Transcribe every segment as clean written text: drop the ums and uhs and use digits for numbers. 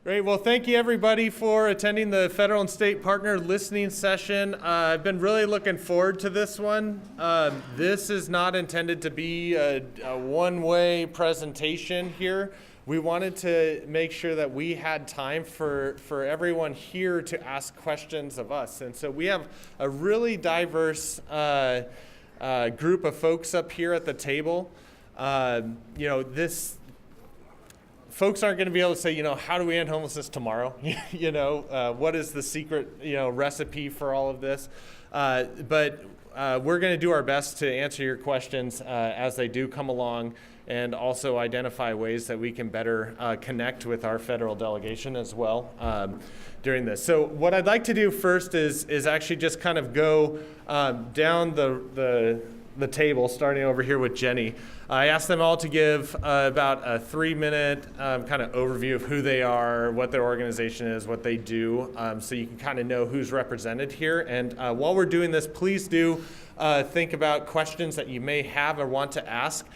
Great. Well, thank you everybody for attending the Federal and State Partner Listening Session. I've been really looking forward to this one. This is not intended to be a one-way presentation here. We wanted to make sure that we had time for everyone here to ask questions of us. And so we have a really diverse group of folks up here at the table. Folks aren't going to be able to say, how do we end homelessness tomorrow? What is the secret, recipe for all of this? But we're going to do our best to answer your questions as they do come along, and also identify ways that we can better connect with our federal delegation as well during this. So what I'd like to do first is actually just kind of go down the table, starting over here with Jenny. I asked them all to give about a 3-minute kind of overview of who they are, what their organization is, what they do, so you can kind of know who's represented here. And while we're doing this, please do think about questions that you may have or want to ask.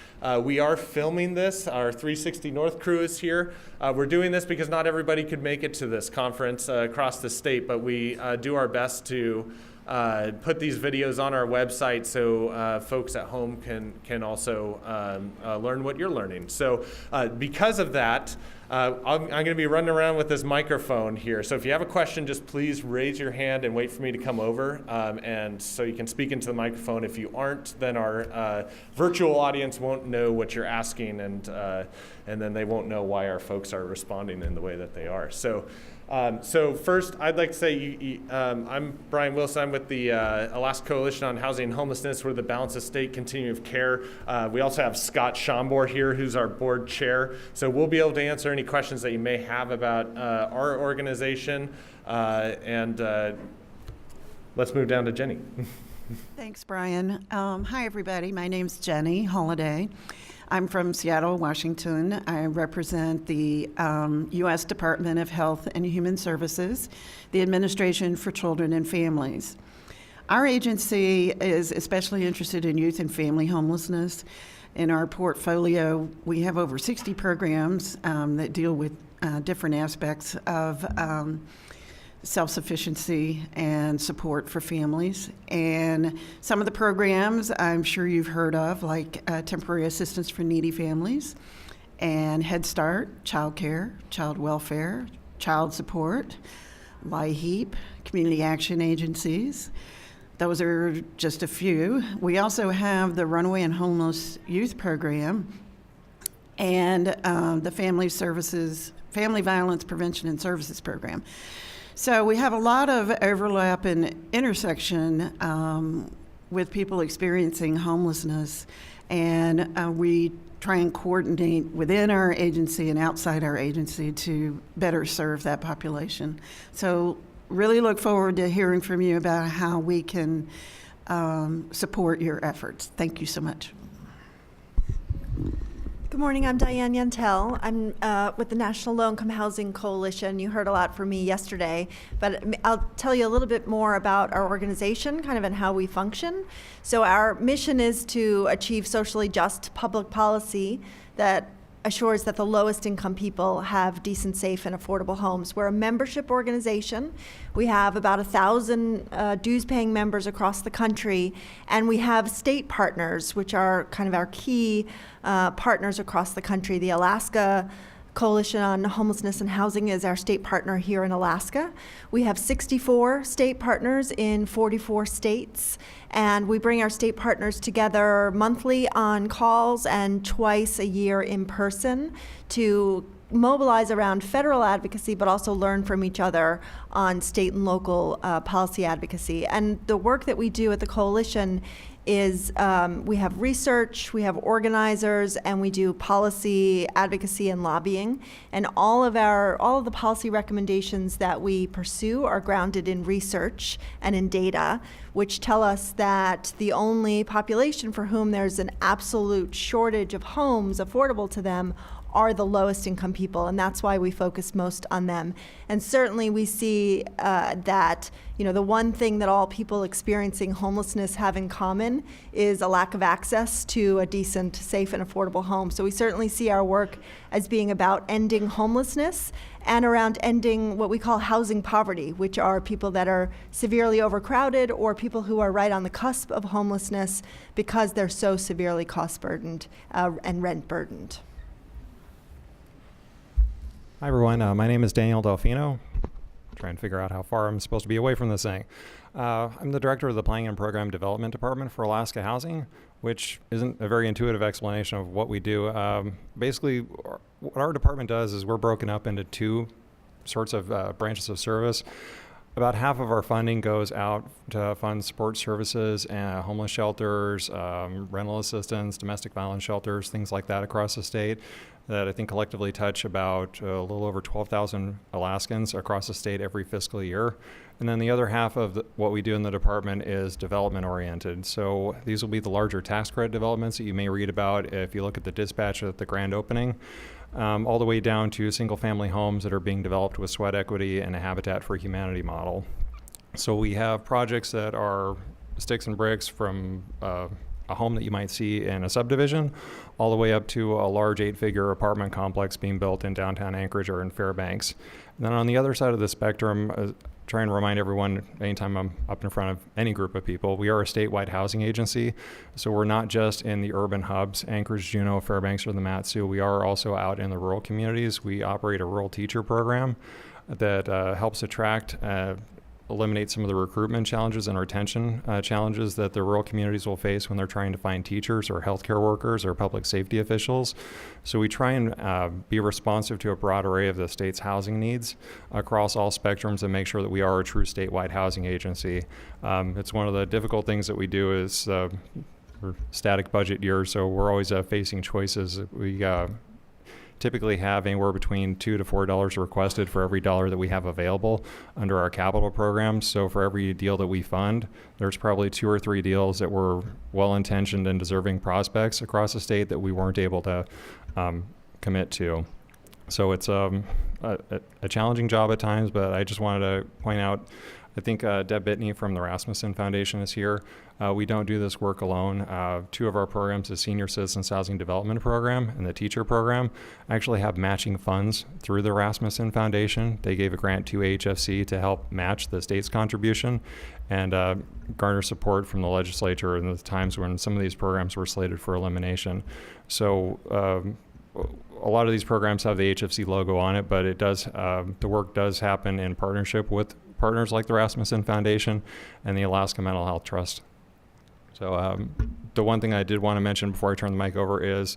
We are filming this. Our 360 North crew is here. We're doing this because not everybody could make it to this conference across the state, but we do our best to put these videos on our website so folks at home can also learn what you're learning. So because of that, I'm going to be running around with this microphone here. So if you have a question, just please raise your hand and wait for me to come over, and so you can speak into the microphone. If you aren't, then our virtual audience won't know what you're asking, and then they won't know why our folks are responding in the way that they are. So first, I'd like to say I'm Brian Wilson. I'm with the Alaska Coalition on Housing and Homelessness. We're the Balance of State Continuum of Care. We also have Scott Schomburg here, who's our board chair. So we'll be able to answer any questions that you may have about our organization. And let's move down to Jenny. Thanks, Brian. Hi, everybody. My name's Jenny Holliday. I'm from Seattle, Washington. I represent the U.S. Department of Health and Human Services, the Administration for Children and Families. Our agency is especially interested in youth and family homelessness. In our portfolio, we have over 60 programs that deal with different aspects of self-sufficiency and support for families. And some of the programs I'm sure you've heard of, like temporary assistance for needy families, and Head Start, child care, child welfare, child support, LIHEAP, community action agencies. Those are just a few. We also have the Runaway and Homeless Youth Program and the Family Violence Prevention and Services Program. So we have a lot of overlap and intersection with people experiencing homelessness, and we try and coordinate within our agency and outside our agency to better serve that population. So really look forward to hearing from you about how we can support your efforts. Thank you so much. Good morning, I'm Diane Yantel. I'm with the National Low Income Housing Coalition. You heard a lot from me yesterday, but I'll tell you a little bit more about our organization, kind of and how we function. So our mission is to achieve socially just public policy that assures that the lowest income people have decent, safe, and affordable homes. We're a membership organization. We have about 1,000 dues-paying members across the country, and we have state partners, which are kind of our key partners across the country. The Alaska Coalition on Homelessness and Housing is our state partner here in Alaska. We have 64 state partners in 44 states, and we bring our state partners together monthly on calls and twice a year in person to mobilize around federal advocacy, but also learn from each other on state and local policy advocacy. And the work that we do at the coalition is we have research, we have organizers, and we do policy advocacy and lobbying. And all of the policy recommendations that we pursue are grounded in research and in data, which tell us that the only population for whom there's an absolute shortage of homes affordable to them are the lowest income people, and that's why we focus most on them. And certainly we see that, you know, the one thing that all people experiencing homelessness have in common is a lack of access to a decent, safe, and affordable home. So we certainly see our work as being about ending homelessness and around ending what we call housing poverty, which are people that are severely overcrowded or people who are right on the cusp of homelessness because they're so severely cost burdened and rent burdened. Hi everyone, my name is Daniel Delfino. Trying to figure out how far I'm supposed to be away from this thing. I'm the director of the Planning and Program Development Department for Alaska Housing, which isn't a very intuitive explanation of what we do. Basically, what our department does is we're broken up into two sorts of branches of service. About half of our funding goes out to fund support services and homeless shelters, rental assistance, domestic violence shelters, things like that across the state that I think collectively touch about a little over 12,000 Alaskans across the state every fiscal year. And then the other half of what we do in the department is development oriented. So these will be the larger tax credit developments that you may read about if you look at the dispatch at the grand opening. All the way down to single family homes that are being developed with sweat equity and a Habitat for Humanity model. So we have projects that are sticks and bricks from a home that you might see in a subdivision all the way up to a large 8-figure apartment complex being built in downtown Anchorage or in Fairbanks. And then on the other side of the spectrum, trying to remind everyone anytime I'm up in front of any group of people, we are a statewide housing agency. So we're not just in the urban hubs, Anchorage, Juneau, Fairbanks, or the Mat-Su. We are also out in the rural communities. We operate a rural teacher program that helps attract, eliminate some of the recruitment challenges and retention challenges that the rural communities will face when they're trying to find teachers or healthcare workers or public safety officials. So we try and be responsive to a broad array of the state's housing needs across all spectrums and make sure that we are a true statewide housing agency. It's one of the difficult things that we do is we're static budget year, so we're always facing choices. We typically have anywhere between $2 to $4 requested for every dollar that we have available under our capital programs. So for every deal that we fund, there's probably 2 or 3 deals that were well-intentioned and deserving prospects across the state that we weren't able to commit to. So it's a challenging job at times, but I just wanted to point out, I think Deb Bitney from the Rasmussen Foundation is here. We don't do this work alone. 2 of our programs, the Senior Citizens Housing Development Program and the Teacher Program, actually have matching funds through the Rasmussen Foundation. They gave a grant to HFC to help match the state's contribution and garner support from the legislature in the times when some of these programs were slated for elimination. So a lot of these programs have the HFC logo on it, but it does the work does happen in partnership with partners like the Rasmussen Foundation and the Alaska Mental Health Trust. So the one thing I did want to mention before I turn the mic over is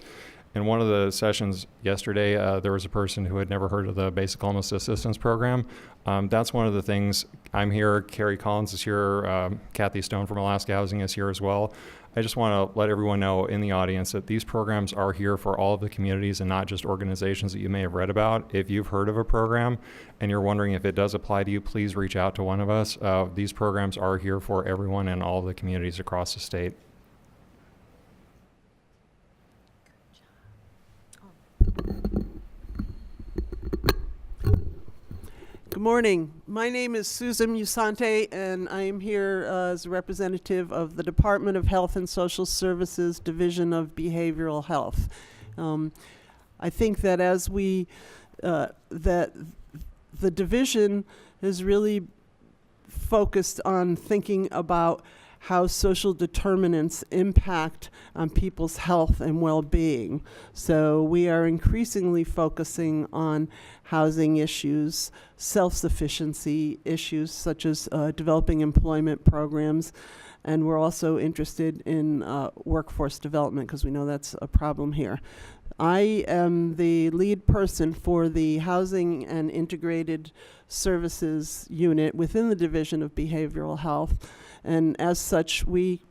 in one of the sessions yesterday, there was a person who had never heard of the Basic Homeless Assistance Program. That's one of the things. I'm here, Carrie Collins is here, Kathy Stone from Alaska Housing is here as well. I just want to let everyone know in the audience that these programs are here for all of the communities and not just organizations that you may have read about. If you've heard of a program and you're wondering if it does apply to you, please reach out to one of us. These programs are here for everyone in all of the communities across the state. Good morning. My name is Susan Musante, and I am here as a representative of the Department of Health and Social Services Division of Behavioral Health. I think that as we, that the division is really focused on thinking about how social determinants impact on people's health and well-being. So we are increasingly focusing on housing issues, self-sufficiency issues such as developing employment programs, and we're also interested in workforce development because we know that's a problem here. I am the lead person for the Housing and Integrated Services Unit within the Division of Behavioral Health. And as such, we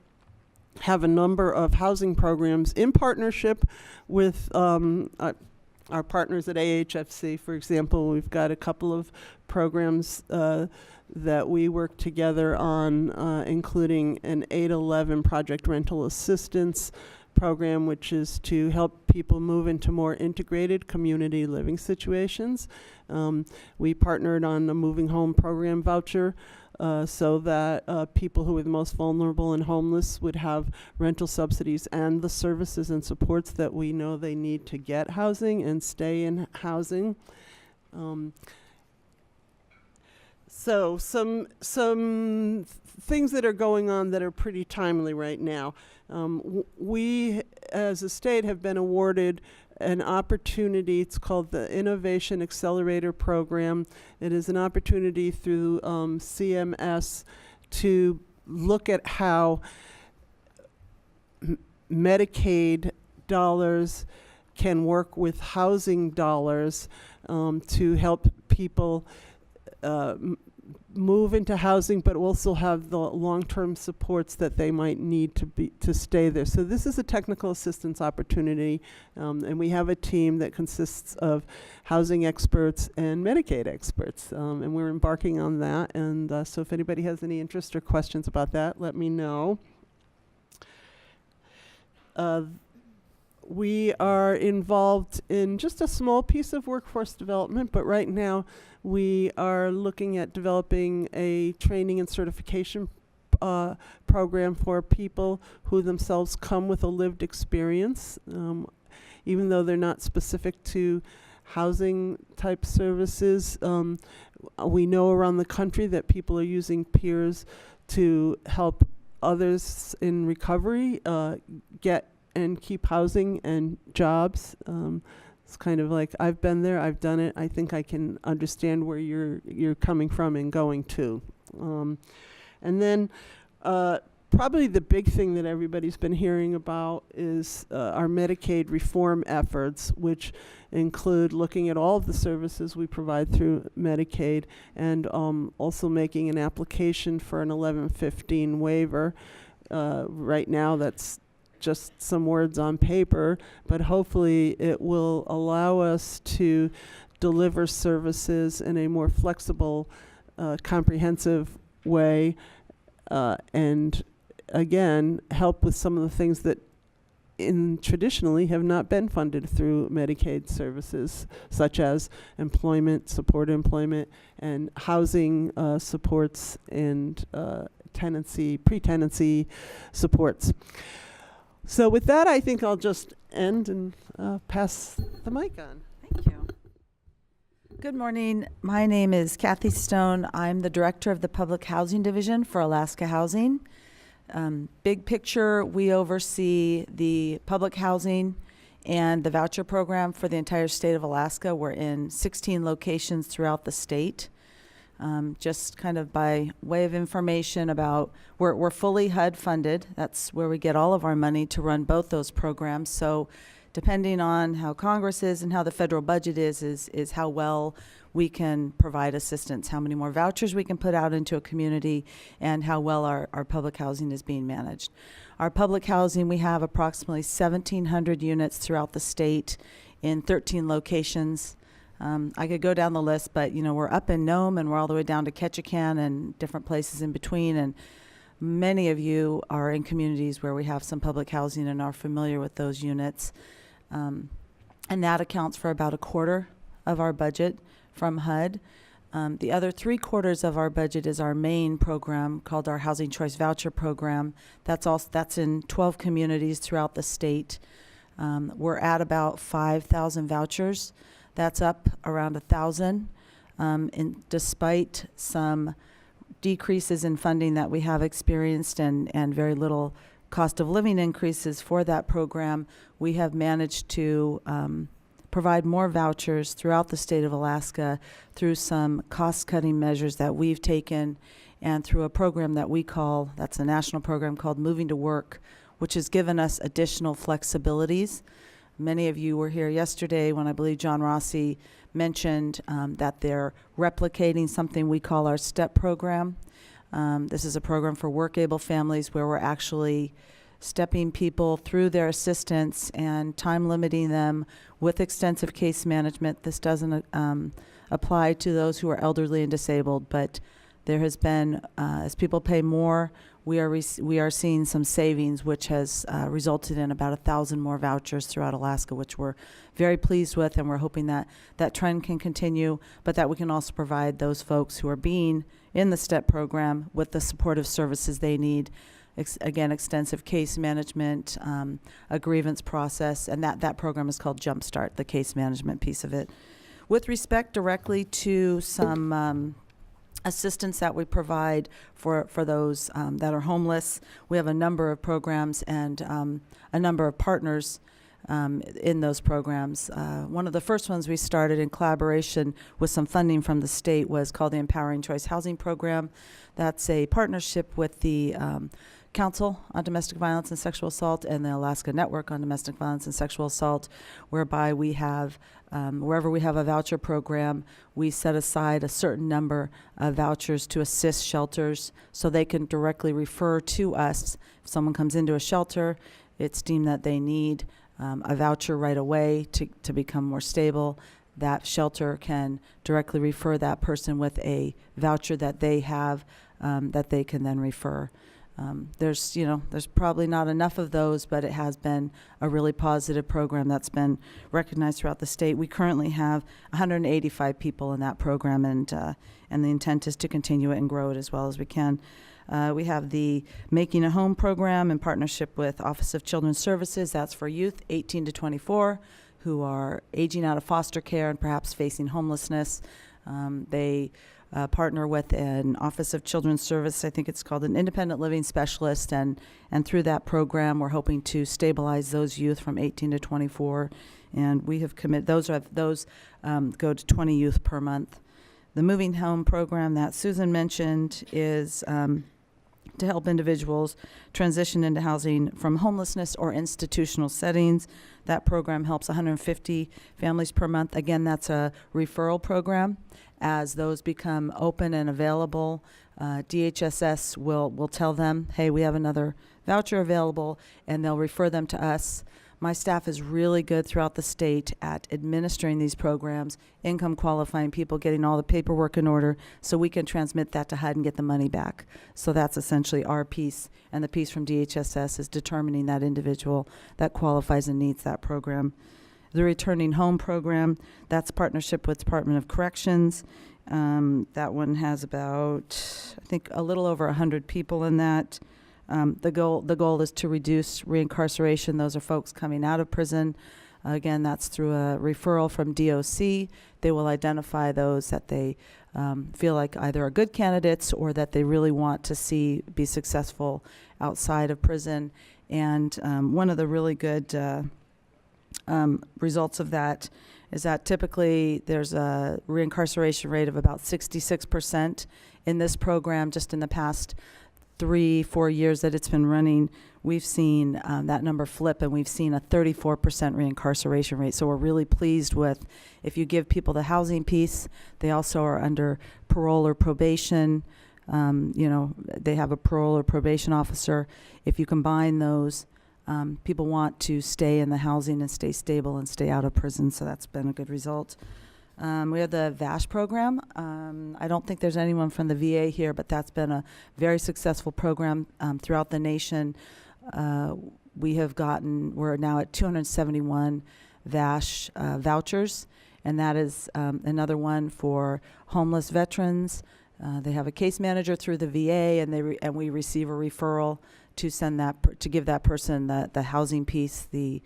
have a number of housing programs in partnership with our partners at AHFC. For example, we've got a couple of programs that we work together on, including an 811 project rental assistance program, which is to help people move into more integrated community living situations. We partnered on a moving home program voucher so that people who are the most vulnerable and homeless would have rental subsidies and the services and supports that we know they need to get housing and stay in housing. So some things that are going on that are pretty timely right now. We, as a state, have been awarded an opportunity. It's called the Innovation Accelerator Program. It is an opportunity through CMS to look at how Medicaid dollars can work with housing dollars to help people move into housing, but also have the long-term supports that they might need to stay there. So this is a technical assistance opportunity, and we have a team that consists of housing experts and Medicaid experts, and we're embarking on that. And so if anybody has any interest or questions about that, let me know. We are involved in just a small piece of workforce development, but right now we are looking at developing a training and certification program for people who themselves come with a lived experience, even though they're not specific to housing type services. We know around the country that people are using peers to help others in recovery get and keep housing and jobs. It's kind of like, I've been there, I've done it, I think I can understand where you're coming from and going to. And then probably the big thing that everybody's been hearing about is our Medicaid reform efforts, which include looking at all of the services we provide through Medicaid and also making an application for an 1115 waiver. Right now that's just some words on paper, but hopefully it will allow us to deliver services in a more flexible, comprehensive way, and again, help with some of the things that traditionally have not been funded through Medicaid services, such as employment, support employment, and housing supports and pre-tenancy supports. So with that, I think I'll just end and pass the mic on. Thank you. Good morning. My name is Kathy Stone. I'm the director of the Public Housing Division for Alaska Housing. Big picture, we oversee the public housing and the voucher program for the entire state of Alaska. We're in 16 locations throughout the state. Just kind of by way of information about, we're fully HUD funded. That's where we get all of our money to run both those programs. So depending on how Congress is and how the federal budget is how well we can provide assistance, how many more vouchers we can put out into a community, and how well our public housing is being managed. Our public housing, we have approximately 1,700 units throughout the state in 13 locations. I could go down the list, but we're up in Nome and we're all the way down to Ketchikan and different places in between. And many of you are in communities where we have some public housing and are familiar with those units. And that accounts for about a quarter of our budget from HUD. The other 3/4 of our budget is our main program called our Housing Choice Voucher Program. That's in 12 communities throughout the state. We're at about 5,000 vouchers. That's up around 1,000, despite some decreases in funding that we have experienced and very little cost of living increases for that program. We have managed to provide more vouchers throughout the state of Alaska through some cost-cutting measures that we've taken and through a program that's a national program called Moving to Work, which has given us additional flexibilities. Many of you were here yesterday when I believe John Rossi mentioned that they're replicating something we call our STEP program. This is a program for work-able families where we're actually stepping people through their assistance and time limiting them with extensive case management. This doesn't apply to those who are elderly and disabled, but there has been, as people pay more, we are seeing some savings, which has resulted in about 1,000 more vouchers throughout Alaska, which we're very pleased with, and we're hoping that that trend can continue, but that we can also provide those folks who are being in the STEP program with the supportive services they need. Again, extensive case management, a grievance process, and that program is called Jumpstart, the case management piece of it. With respect directly to some assistance that we provide for those that are homeless, we have a number of programs and a number of partners in those programs. One of the first ones we started in collaboration with some funding from the state was called the Empowering Choice Housing Program. That's a partnership with the Council on Domestic Violence and Sexual Assault and the Alaska Network on Domestic Violence and Sexual Assault, whereby we have, wherever we have a voucher program, we set aside a certain number of vouchers to assist shelters so they can directly refer to us. If someone comes into a shelter, it's deemed that they need a voucher right away to become more stable. That shelter can directly refer that person with a voucher that they have that they can then refer. There's probably not enough of those, but it has been a really positive program that's been recognized throughout the state. We currently have 185 people in that program, and the intent is to continue it and grow it as well as we can. We have the Making a Home program in partnership with Office of Children's Services. That's for youth 18 to 24 who are aging out of foster care and perhaps facing homelessness. They partner with an Office of Children's Service. I think it's called an Independent Living Specialist, and through that program, we're hoping to stabilize those youth from 18 to 24, and we have committed those go to 20 youth per month. The Moving Home program that Susan mentioned is to help individuals transition into housing from homelessness or institutional settings. That program helps 150 families per month. Again, that's a referral program. As those become open and available, DHSS will tell them, hey, we have another voucher available, and they'll refer them to us. My staff is really good throughout the state at administering these programs, income qualifying people, getting all the paperwork in order so we can transmit that to HUD and get the money back. So that's essentially our piece, and the piece from DHSS is determining that individual that qualifies and needs that program. The Returning Home program, that's partnership with Department of Corrections. That one has about, I think, a little over 100 people in that. The goal is to reduce reincarceration. Those are folks coming out of prison. Again, that's through a referral from DOC. They will identify those that they feel like either are good candidates or that they really want to see be successful outside of prison. And one of the really good results of that is that typically there's a reincarceration rate of about 66% in this program. Just in the past 3-4 years that it's been running, we've seen that number flip, and we've seen a 34% reincarceration rate. So we're really pleased with, if you give people the housing piece, they also are under parole or probation. They have a parole or probation officer. If you combine those, people want to stay in the housing and stay stable and stay out of prison, so that's been a good result. We have the VASH program. I don't think there's anyone from the VA here, but that's been a very successful program throughout the nation. We're now at 271 VASH vouchers, and that is another one for homeless veterans. They have a case manager through the VA, and we receive a referral to send that to give that person the housing piece, the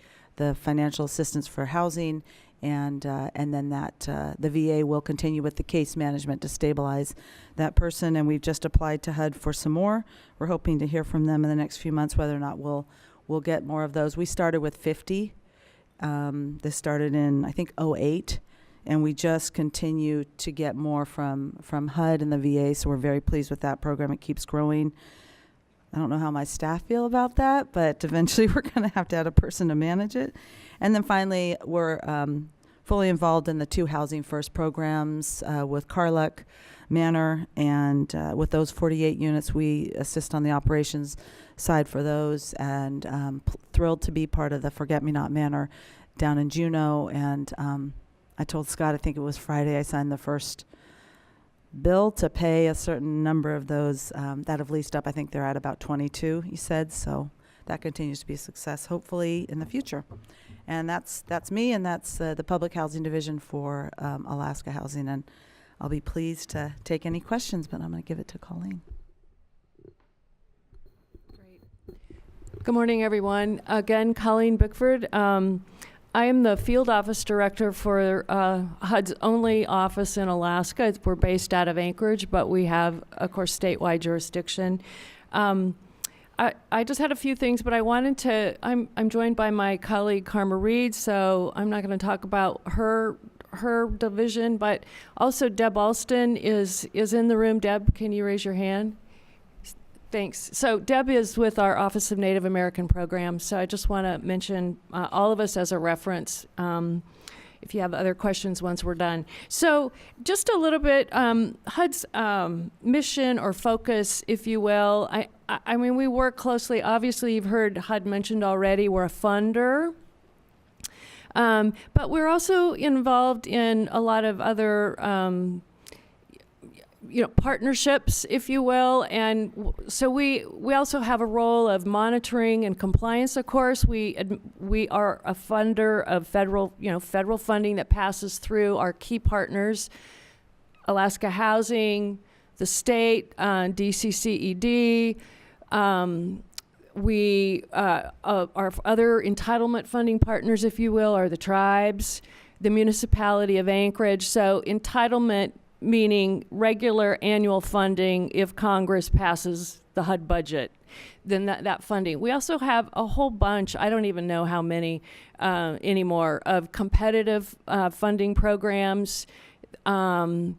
financial assistance for housing, and then that the VA will continue with the case management to stabilize that person. And we've just applied to HUD for some more. We're hoping to hear from them in the next few months whether or not we'll get more of those. We started with 50. This started in, I think, 2008. And we just continue to get more from HUD and the VA, so we're very pleased with that program. It keeps growing. I don't know how my staff feel about that, but eventually we're going to have to add a person to manage it. And then finally, we're fully involved in the 2 Housing First programs with Carluck Manor, and with those 48 units, we assist on the operations side for those, and thrilled to be part of the Forget Me Not Manor down in Juneau. And I told Scott, I think it was Friday, I signed the first bill to pay a certain number of those that have leased up. I think they're at about 22, you said, so that continues to be a success, hopefully, in the future. And that's me, and that's the Public Housing Division for Alaska Housing, and I'll be pleased to take any questions, but I'm going to give it to Colleen. Good morning, everyone. Again, Colleen Bickford. I am the field office director for HUD's only office in Alaska. We're based out of Anchorage, but we have, of course, statewide jurisdiction. I just had a few things, but I wanted to, I'm joined by my colleague Karma Reid, so I'm not going to talk about her division, but also Deb Alston is in the room. Deb, can you raise your hand? Thanks. So Deb is with our Office of Native American Programs, so I just want to mention all of us as a reference if you have other questions once we're done. So just a little bit, HUD's mission or focus, if you will. I mean, we work closely. Obviously, you've heard HUD mentioned already, we're a funder. But we're also involved in a lot of other partnerships, if you will, and so we also have a role of monitoring and compliance. Of course, we are a funder of federal funding that passes through our key partners, Alaska Housing, the state, DCCED. Our other entitlement funding partners, if you will, are the tribes, the municipality of Anchorage. So entitlement meaning regular annual funding if Congress passes the HUD budget, then that funding. We also have a whole bunch, I don't even know how many anymore, of competitive funding programs. And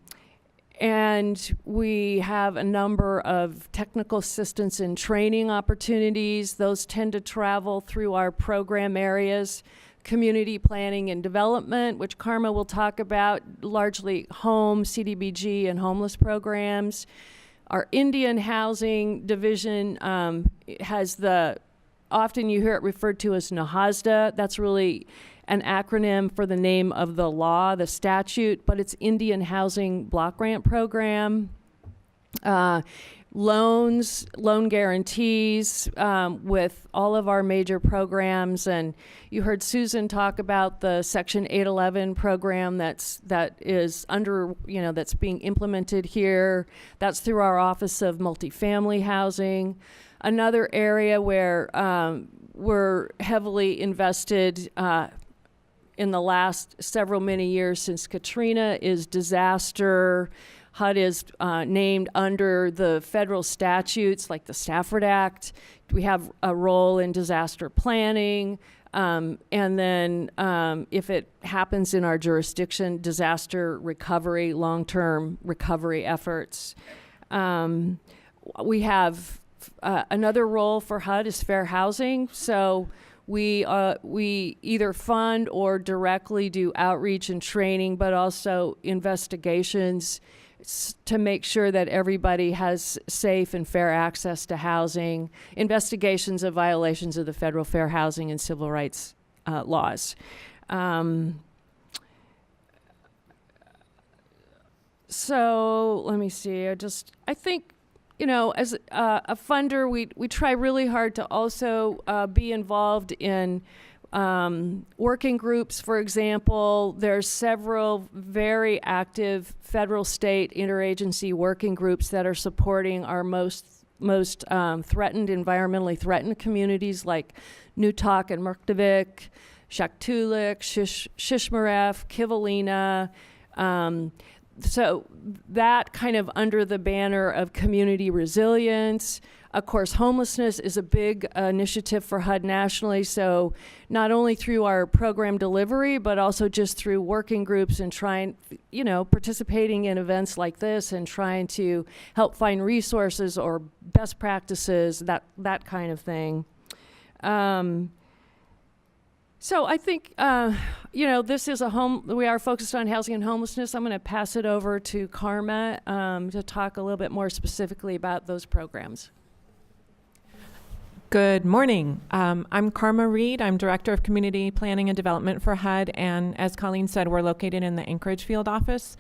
we have a number of technical assistance and training opportunities. Those tend to travel through our program areas. Community planning and development, which Karma will talk about, largely home, CDBG, and homeless programs. Our Indian Housing Division has often you hear it referred to as NAHASDA. That's really an acronym for the name of the law, the statute, but it's Indian Housing Block Grant Program. Loans, loan guarantees with all of our major programs, and you heard Susan talk about the Section 811 program that is under, that's being implemented here. That's through our Office of Multifamily Housing. Another area where we're heavily invested in the last many years since Katrina is disaster. HUD is named under the federal statutes like the Stafford Act. We have a role in disaster planning. And then if it happens in our jurisdiction, disaster recovery, long-term recovery efforts. We have another role for HUD is fair housing. So we either fund or directly do outreach and training, but also investigations to make sure that everybody has safe and fair access to housing, investigations of violations of the federal fair housing and civil rights laws. So let me see, I think, as a funder, we try really hard to also be involved in working groups. For example, there's several very active federal, state, interagency working groups that are supporting our most threatened, environmentally threatened communities like Newtok and Murkdavik, Shaktoolik, Shishmaref, Kivalina. So that kind of under the banner of community resilience. Of course, homelessness is a big initiative for HUD nationally, so not only through our program delivery, but also just through working groups and participating in events like this and trying to help find resources or best practices, that kind of thing. So I think, this is we are focused on housing and homelessness. I'm going to pass it over to Karma to talk a little bit more specifically about those programs. Good morning. I'm Karma Reid. I'm Director of Community Planning and Development for HUD. And as Colleen said, we're located in the Anchorage field office.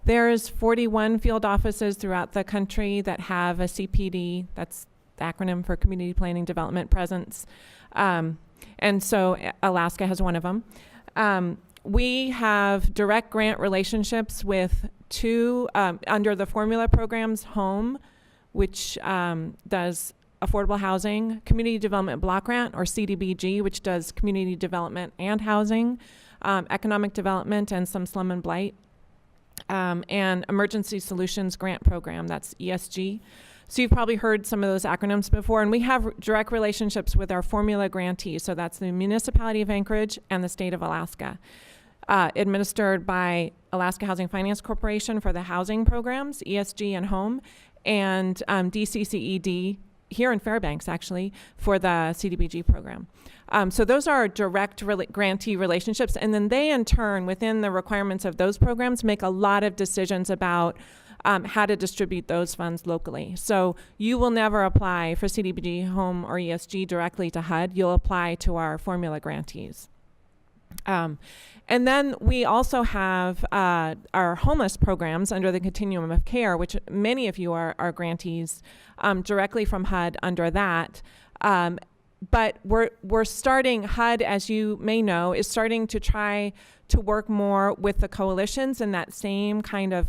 There's 41 field offices throughout the country that have a CPD, that's the acronym for Community Planning Development Presence. And so Alaska has one of them. We have direct grant relationships with two, under the formula programs, HOME, which does affordable housing, Community Development Block Grant, or CDBG, which does community development and housing, economic development, and some slum and blight, and Emergency Solutions Grant Program, that's ESG. So you've probably heard some of those acronyms before, and we have direct relationships with our formula grantees. So that's the Municipality of Anchorage and the State of Alaska, administered by Alaska Housing Finance Corporation for the housing programs, ESG and HOME, and DCCED here in Fairbanks, actually, for the CDBG program. So those are direct grantee relationships, and then they, in turn, within the requirements of those programs, make a lot of decisions about how to distribute those funds locally. So you will never apply for CDBG, HOME, or ESG directly to HUD. You'll apply to our formula grantees. And then we also have our homeless programs under the Continuum of Care, which many of you are grantees directly from HUD under that. But we're starting, HUD, as you may know, is starting to try to work more with the coalitions in that same kind of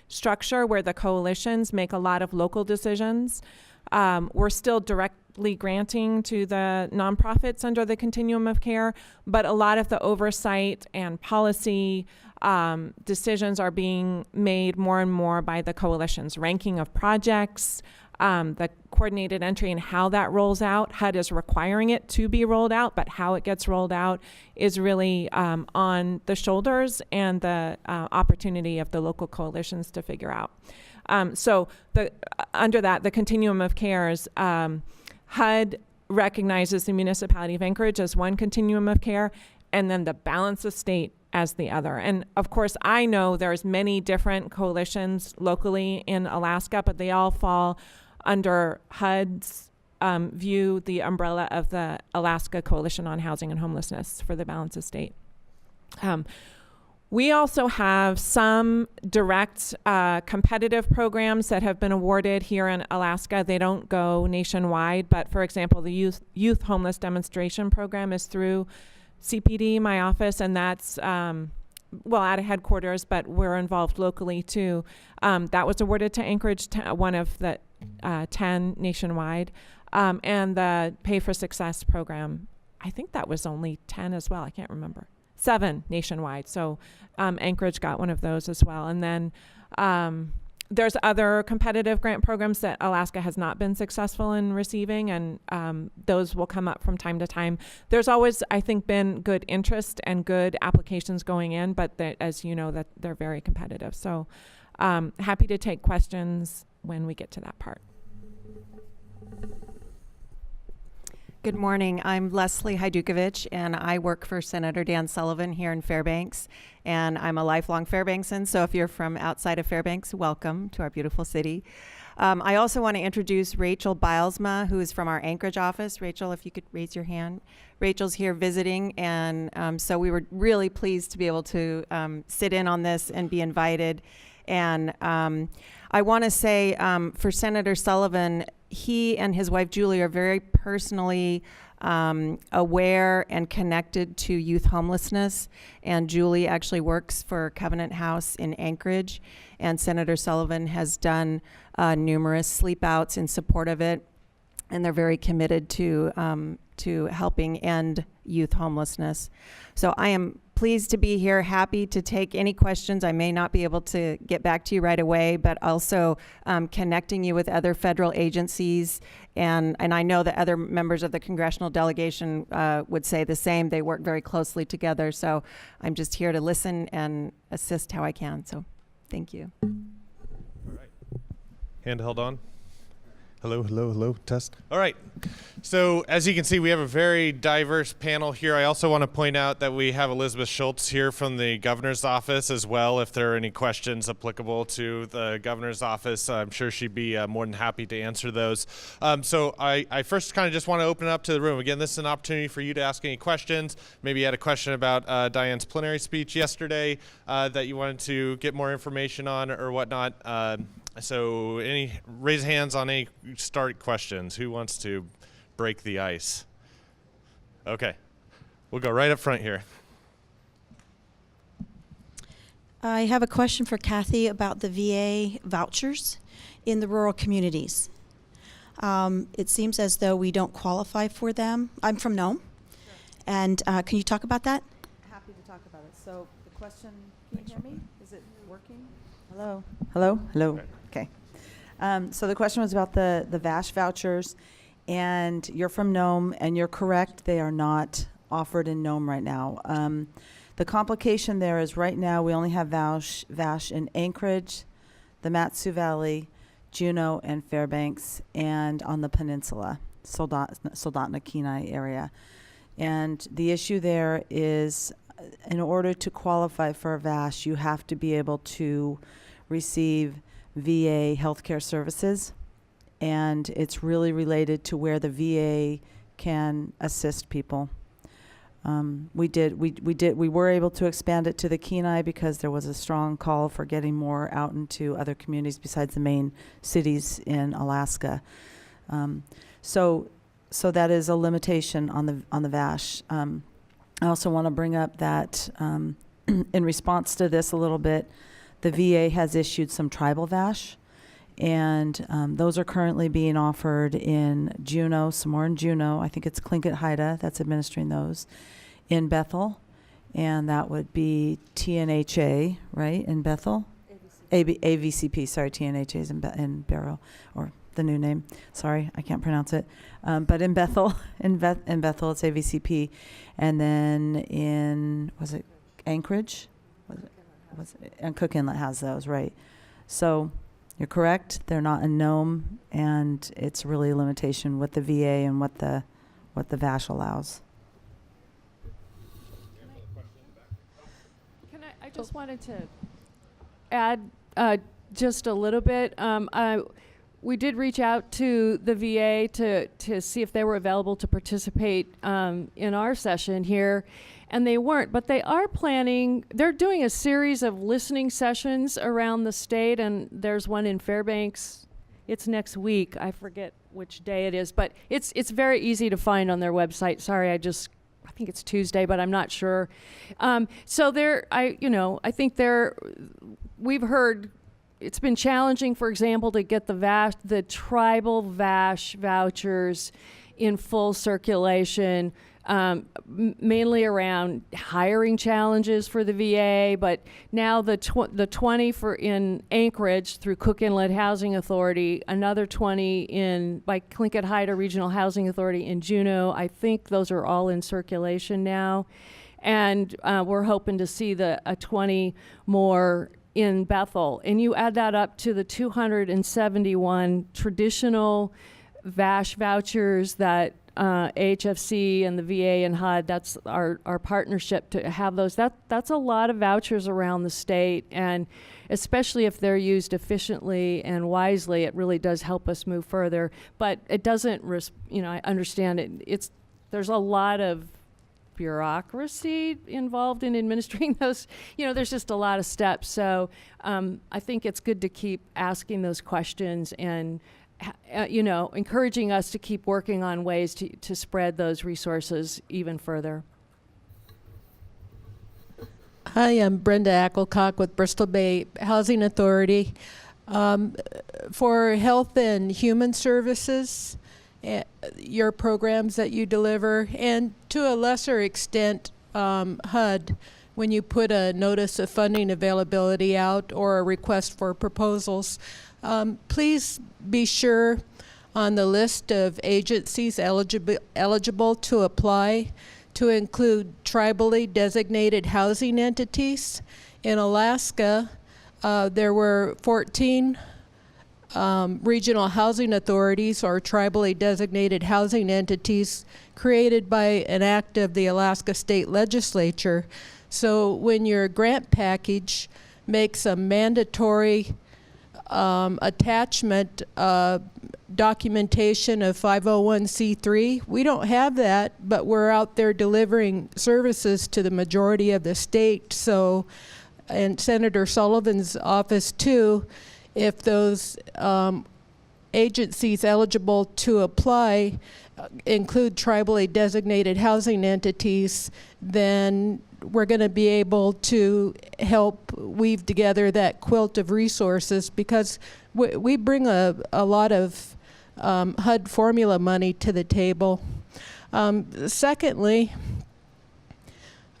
structure where the coalitions make a lot of local decisions. We're still directly granting to the nonprofits under the Continuum of Care, but a lot of the oversight and policy decisions are being made more and more by the coalitions. Ranking of projects, the coordinated entry and how that rolls out. HUD is requiring it to be rolled out, but how it gets rolled out is really on the shoulders and the opportunity of the local coalitions to figure out. So under that, the Continuum of Cares, HUD recognizes the Municipality of Anchorage as one continuum of care, and then the balance of state as the other. And of course, I know there's many different coalitions locally in Alaska, but they all fall under HUD's view, the umbrella of the Alaska Coalition on Housing and Homelessness for the balance of state. We also have some direct competitive programs that have been awarded here in Alaska. They don't go nationwide, but for example, the Youth Homeless Demonstration Program is through CPD, my office, and that's, well, at a headquarters, but we're involved locally too. That was awarded to Anchorage, one of the 10 nationwide, and the Pay for Success program, I think that was only 10 as well, I can't remember. 7 nationwide, so Anchorage got one of those as well. And then there's other competitive grant programs that Alaska has not been successful in receiving, and those will come up from time to time. There's always, I think, been good interest and good applications going in, but as you know, that they're very competitive. So happy to take questions when we get to that part. Good morning. I'm Leslie Hajdukovic, and I work for Senator Dan Sullivan here in Fairbanks, and I'm a lifelong Fairbanksan, so if you're from outside of Fairbanks, welcome to our beautiful city. I also want to introduce Rachel Bilesma, who is from our Anchorage office. Rachel, if you could raise your hand. Rachel's here visiting, and so we were really pleased to be able to sit in on this and be invited. And I want to say for Senator Sullivan, he and his wife Julie are very personally aware and connected to youth homelessness, and Julie actually works for Covenant House in Anchorage, and Senator Sullivan has done numerous sleep outs in support of it, and they're very committed to helping end youth homelessness. So I am pleased to be here, happy to take any questions. I may not be able to get back to you right away, but also connecting you with other federal agencies. And I know that other members of the congressional delegation would say the same. They work very closely together. So I'm just here to listen and assist how I can. So thank you. All right. Hand held on. Hello, hello, hello, test. All right. So as you can see, we have a very diverse panel here. I also want to point out that we have Elizabeth Schultz here from the governor's office as well. If there are any questions applicable to the governor's office, I'm sure she'd be more than happy to answer those. So I first kind of just want to open it up to the room. Again, this is an opportunity for you to ask any questions. Maybe you had a question about Diane's plenary speech yesterday that you wanted to get more information on or whatnot. So raise hands on any start questions. Who wants to break the ice? Okay. We'll go right up front here. I have a question for Kathy about the VA vouchers in the rural communities. It seems as though we don't qualify for them. I'm from Nome. Sure. And can you talk about that? Happy to talk about it. So the question, can you hear me? Is it working? Hello? Hello? Hello? Okay. So the question was about the VASH vouchers, and you're from Nome, and you're correct, they are not offered in Nome right now. The complication there is right now we only have VASH in Anchorage, the Matsu Valley, Juneau, and Fairbanks, and on the peninsula, Soldotna Kenai area. And the issue there is in order to qualify for a VASH, you have to be able to receive VA healthcare services, and it's really related to where the VA can assist people. We were able to expand it to the Kenai because there was a strong call for getting more out into other communities besides the main cities in Alaska. So that is a limitation on the VASH. I also want to bring up that in response to this a little bit, the VA has issued some tribal VASH, and those are currently being offered in Juneau, some more in Juneau. I think it's Tlingit Haida that's administering those. In Bethel, and that would be TNHA, right, in Bethel? AVCP, sorry, TNHA is in Barrow, or the new name. Sorry, I can't pronounce it. But in Bethel, in Bethel, it's AVCP. And then in, was it Anchorage? And Cook Inlet has those, right? So you're correct. They're not in Nome, and it's really a limitation with the VA and what the VASH allows. I just wanted to add just a little bit. We did reach out to the VA to see if they were available to participate in our session here, and they weren't, but they are planning, they're doing a series of listening sessions around the state, and there's one in Fairbanks. It's next week. I forget which day it is, but it's very easy to find on their website. Sorry, I think it's Tuesday, but I'm not sure. So I think we've heard it's been challenging, for example, to get the tribal VASH vouchers in full circulation, mainly around hiring challenges for the VA. But now the 20 in Anchorage through Cook Inlet Housing Authority, another 20 by Tlingit Haida Regional Housing Authority in Juneau. I think those are all in circulation now, and we're hoping to see a 20 more in Bethel. And you add that up to the 271 traditional VASH vouchers that HFC and the VA and HUD, that's our partnership to have those. That's a lot of vouchers around the state, and especially if they're used efficiently and wisely, it really does help us move further. But it doesn't, I understand it. There's a lot of bureaucracy involved in administering those. There's just a lot of steps. So I think it's good to keep asking those questions and encouraging us to keep working on ways to spread those resources even further. Hi, I'm Brenda Ackelcock with Bristol Bay Housing Authority. For Health and Human Services, your programs that you deliver, and to a lesser extent, HUD, when you put a notice of funding availability out or a request for proposals, please be sure on the list of agencies eligible to apply to include tribally designated housing entities. In Alaska, there were 14 regional housing authorities or tribally designated housing entities created by an act of the Alaska State Legislature. So when your grant package makes a mandatory attachment documentation of 501c3, we don't have that, but we're out there delivering services to the majority of the state. So, and Senator Sullivan's office too, if those agencies eligible to apply include tribally designated housing entities, then we're going to be able to help weave together that quilt of resources, because we bring a lot of HUD formula money to the table. Secondly,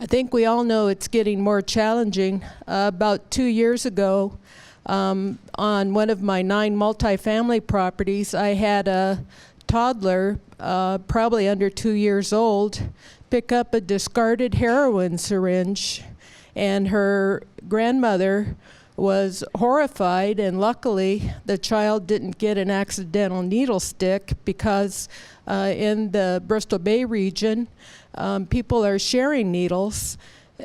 I think we all know it's getting more challenging. About 2 years ago, on one of my 9 multifamily properties, I had a toddler, probably under 2 years old, pick up a discarded heroin syringe, and her grandmother was horrified, and luckily the child didn't get an accidental needle stick, because in the Bristol Bay region, people are sharing needles,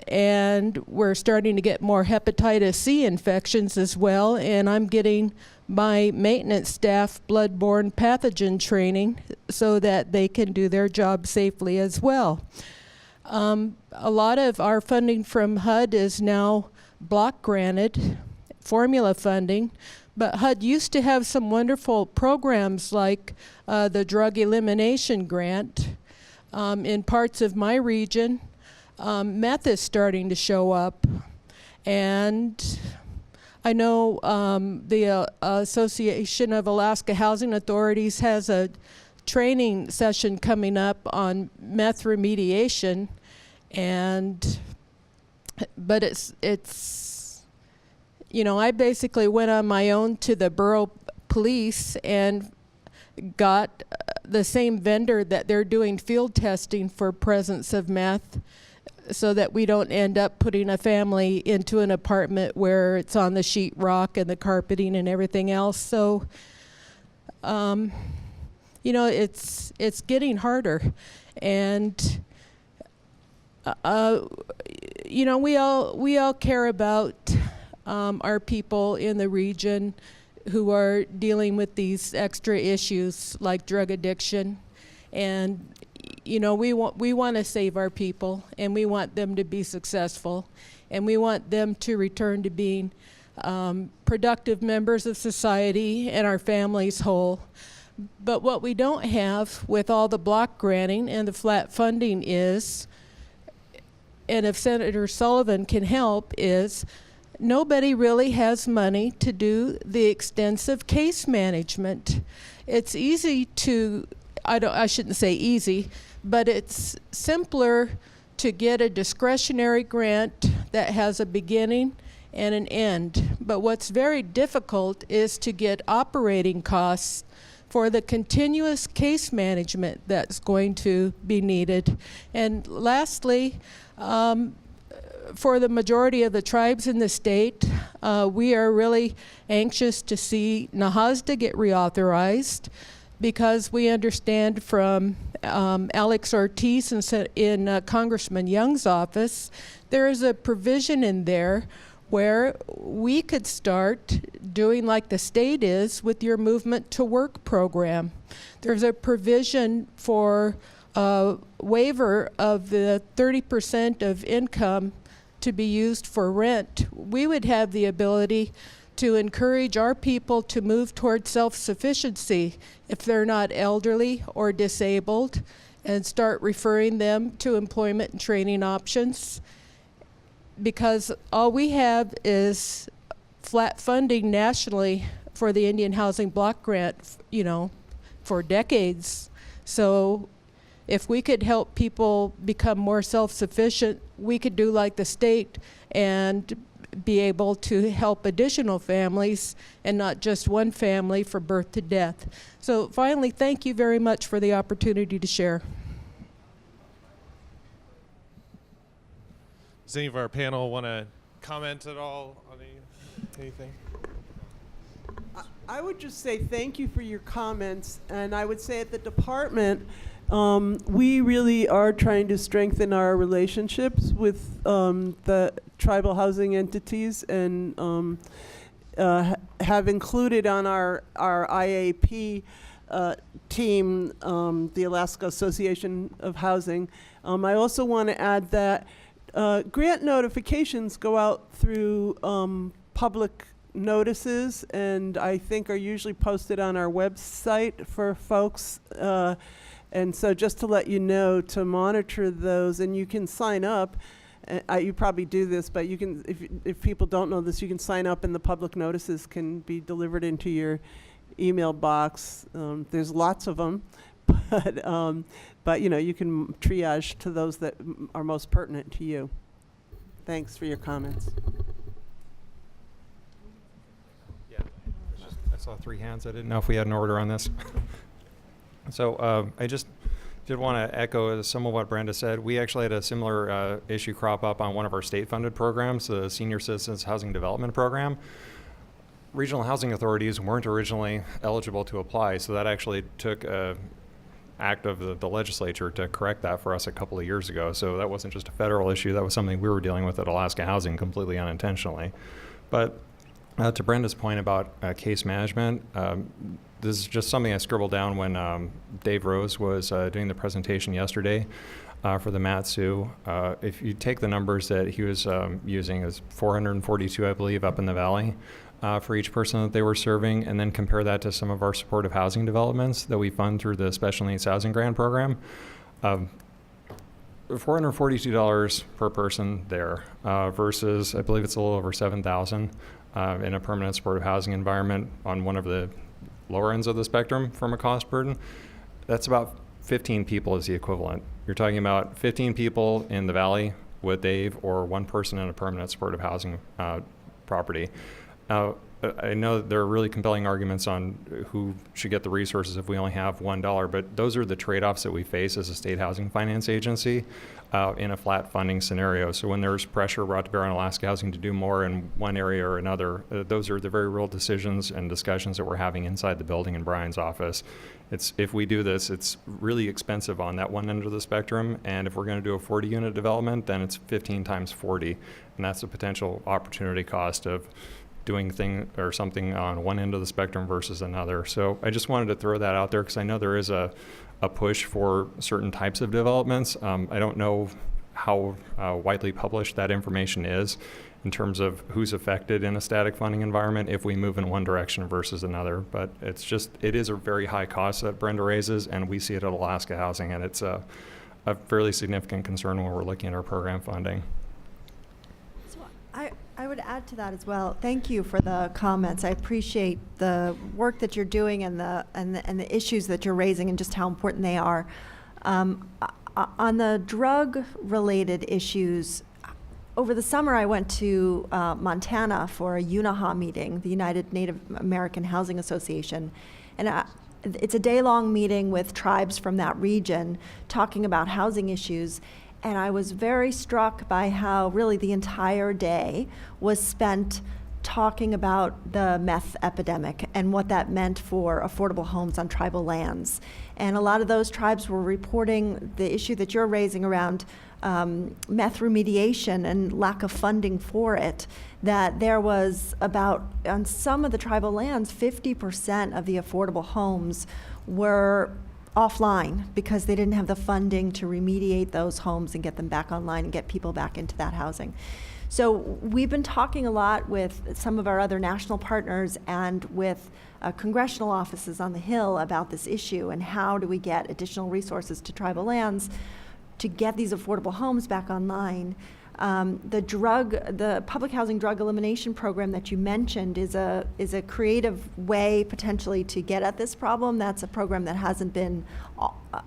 and we're starting to get more hepatitis C infections as well, and I'm getting my maintenance staff bloodborne pathogen training so that they can do their job safely as well. A lot of our funding from HUD is now block granted, formula funding, but HUD used to have some wonderful programs like the drug elimination grant. In parts of my region, meth is starting to show up, and I know the Association of Alaska Housing Authorities has a training session coming up on meth remediation, but it's you know, I basically went on my own to the borough police and got the same vendor that they're doing field testing for presence of meth, so that we don't end up putting a family into an apartment where it's on the sheetrock and the carpeting and everything else. So, you know, it's getting harder, and you know, we all care about our people in the region who are dealing with these extra issues like drug addiction, and you know, we want to save our people, and we want them to be successful, and we want them to return to being productive members of society and our families whole. But what we don't have with all the block granting and the flat funding is, and if Senator Sullivan can help, is nobody really has money to do the extensive case management. It's easy to, I shouldn't say easy, but it's simpler to get a discretionary grant that has a beginning and an end. But what's very difficult is to get operating costs for the continuous case management that's going to be needed. And lastly, for the majority of the tribes in the state, we are really anxious to see Nahasda get reauthorized, because we understand from Alex Ortiz in Congressman Young's office, there is a provision in there where we could start doing like the state is with your movement to work program. There's a provision for a waiver of the 30% of income to be used for rent. We would have the ability to encourage our people to move toward self-sufficiency if they're not elderly or disabled, and start referring them to employment and training options. Because all we have is flat funding nationally for the Indian Housing Block Grant, you know, for decades. So if we could help people become more self-sufficient, we could do like the state and be able to help additional families and not just one family for birth to death. So finally, thank you very much for the opportunity to share. Does any of our panel want to comment at all on anything? I I would just say thank you for your comments, and I would say at the department, we really are trying to strengthen our relationships with the tribal housing entities, and have included on our IAP team the Alaska Association of Housing. I also want to add that grant notifications go out through public notices, and I think are usually posted on our website for folks. And so just to let you know, to monitor those, and you can sign up. You probably do this, but you can, if people don't know this, you can sign up and the public notices can be delivered into your email box. There's lots of them, but you know, you can triage to those that are most pertinent to you. Thanks for your comments. I saw 3 hands. I didn't know if we had an order on this. So I just did want to echo some of what Brenda said. We actually had a similar issue crop up on one of our state-funded programs, the Senior Citizens Housing Development Program. Regional housing authorities weren't originally eligible to apply, so that actually took an act of the legislature to correct that for us a couple of years ago. So that wasn't just a federal issue, that was something we were dealing with at Alaska Housing completely unintentionally. But to Brenda's point about case management, this is just something I scribbled down when Dave Rose was doing the presentation yesterday for the Matsu. If you take the numbers that he was using, it was 442, I believe, up in the valley for each person that they were serving, and then compare that to some of our supportive housing developments that we fund through the Special Needs Housing Grant Program. $442 per person there versus, I believe it's a little over $7,000 in a permanent supportive housing environment on one of the lower ends of the spectrum from a cost burden. That's about 15 people is the equivalent. You're talking about 15 people in the valley with Dave, or 1 person in a permanent supportive housing property. Now, I know there are really compelling arguments on who should get the resources if we only have $1, but those are the trade-offs that we face as a state housing finance agency in a flat funding scenario. So when there's pressure brought to bear on Alaska Housing to do more in one area or another, those are the very real decisions and discussions that we're having inside the building in Brian's office. If we do this, it's really expensive on that one end of the spectrum, and if we're going to do a 40-unit development, then it's 15 times 40, and that's the potential opportunity cost of doing something on one end of the spectrum versus another. So I just wanted to throw that out there because I know there is a push for certain types of developments. I don't know how widely published that information is in terms of who's affected in a static funding environment if we move in one direction versus another. But it is a very high cost that Brenda raises, and we see it at Alaska Housing, and it's a fairly significant concern when we're looking at our program funding. I would add to that as well. Thank you for the comments. I appreciate the work that you're doing and the issues that you're raising and just how important they are. On the drug-related issues, over the summer I went to Montana for a UNAHA meeting, the United Native American Housing Association, and it's a day-long meeting with tribes from that region talking about housing issues. And I was very struck by how really the entire day was spent talking about the meth epidemic and what that meant for affordable homes on tribal lands. And a lot of those tribes were reporting the issue that you're raising around meth remediation and lack of funding for it, that there was about, on some of the tribal lands, 50% of the affordable homes were offline because they didn't have the funding to remediate those homes and get them back online and get people back into that housing. So we've been talking a lot with some of our other national partners and with congressional offices on the Hill about this issue and how do we get additional resources to tribal lands to get these affordable homes back online. The public housing drug elimination program that you mentioned is a creative way potentially to get at this problem. That's a program that hasn't been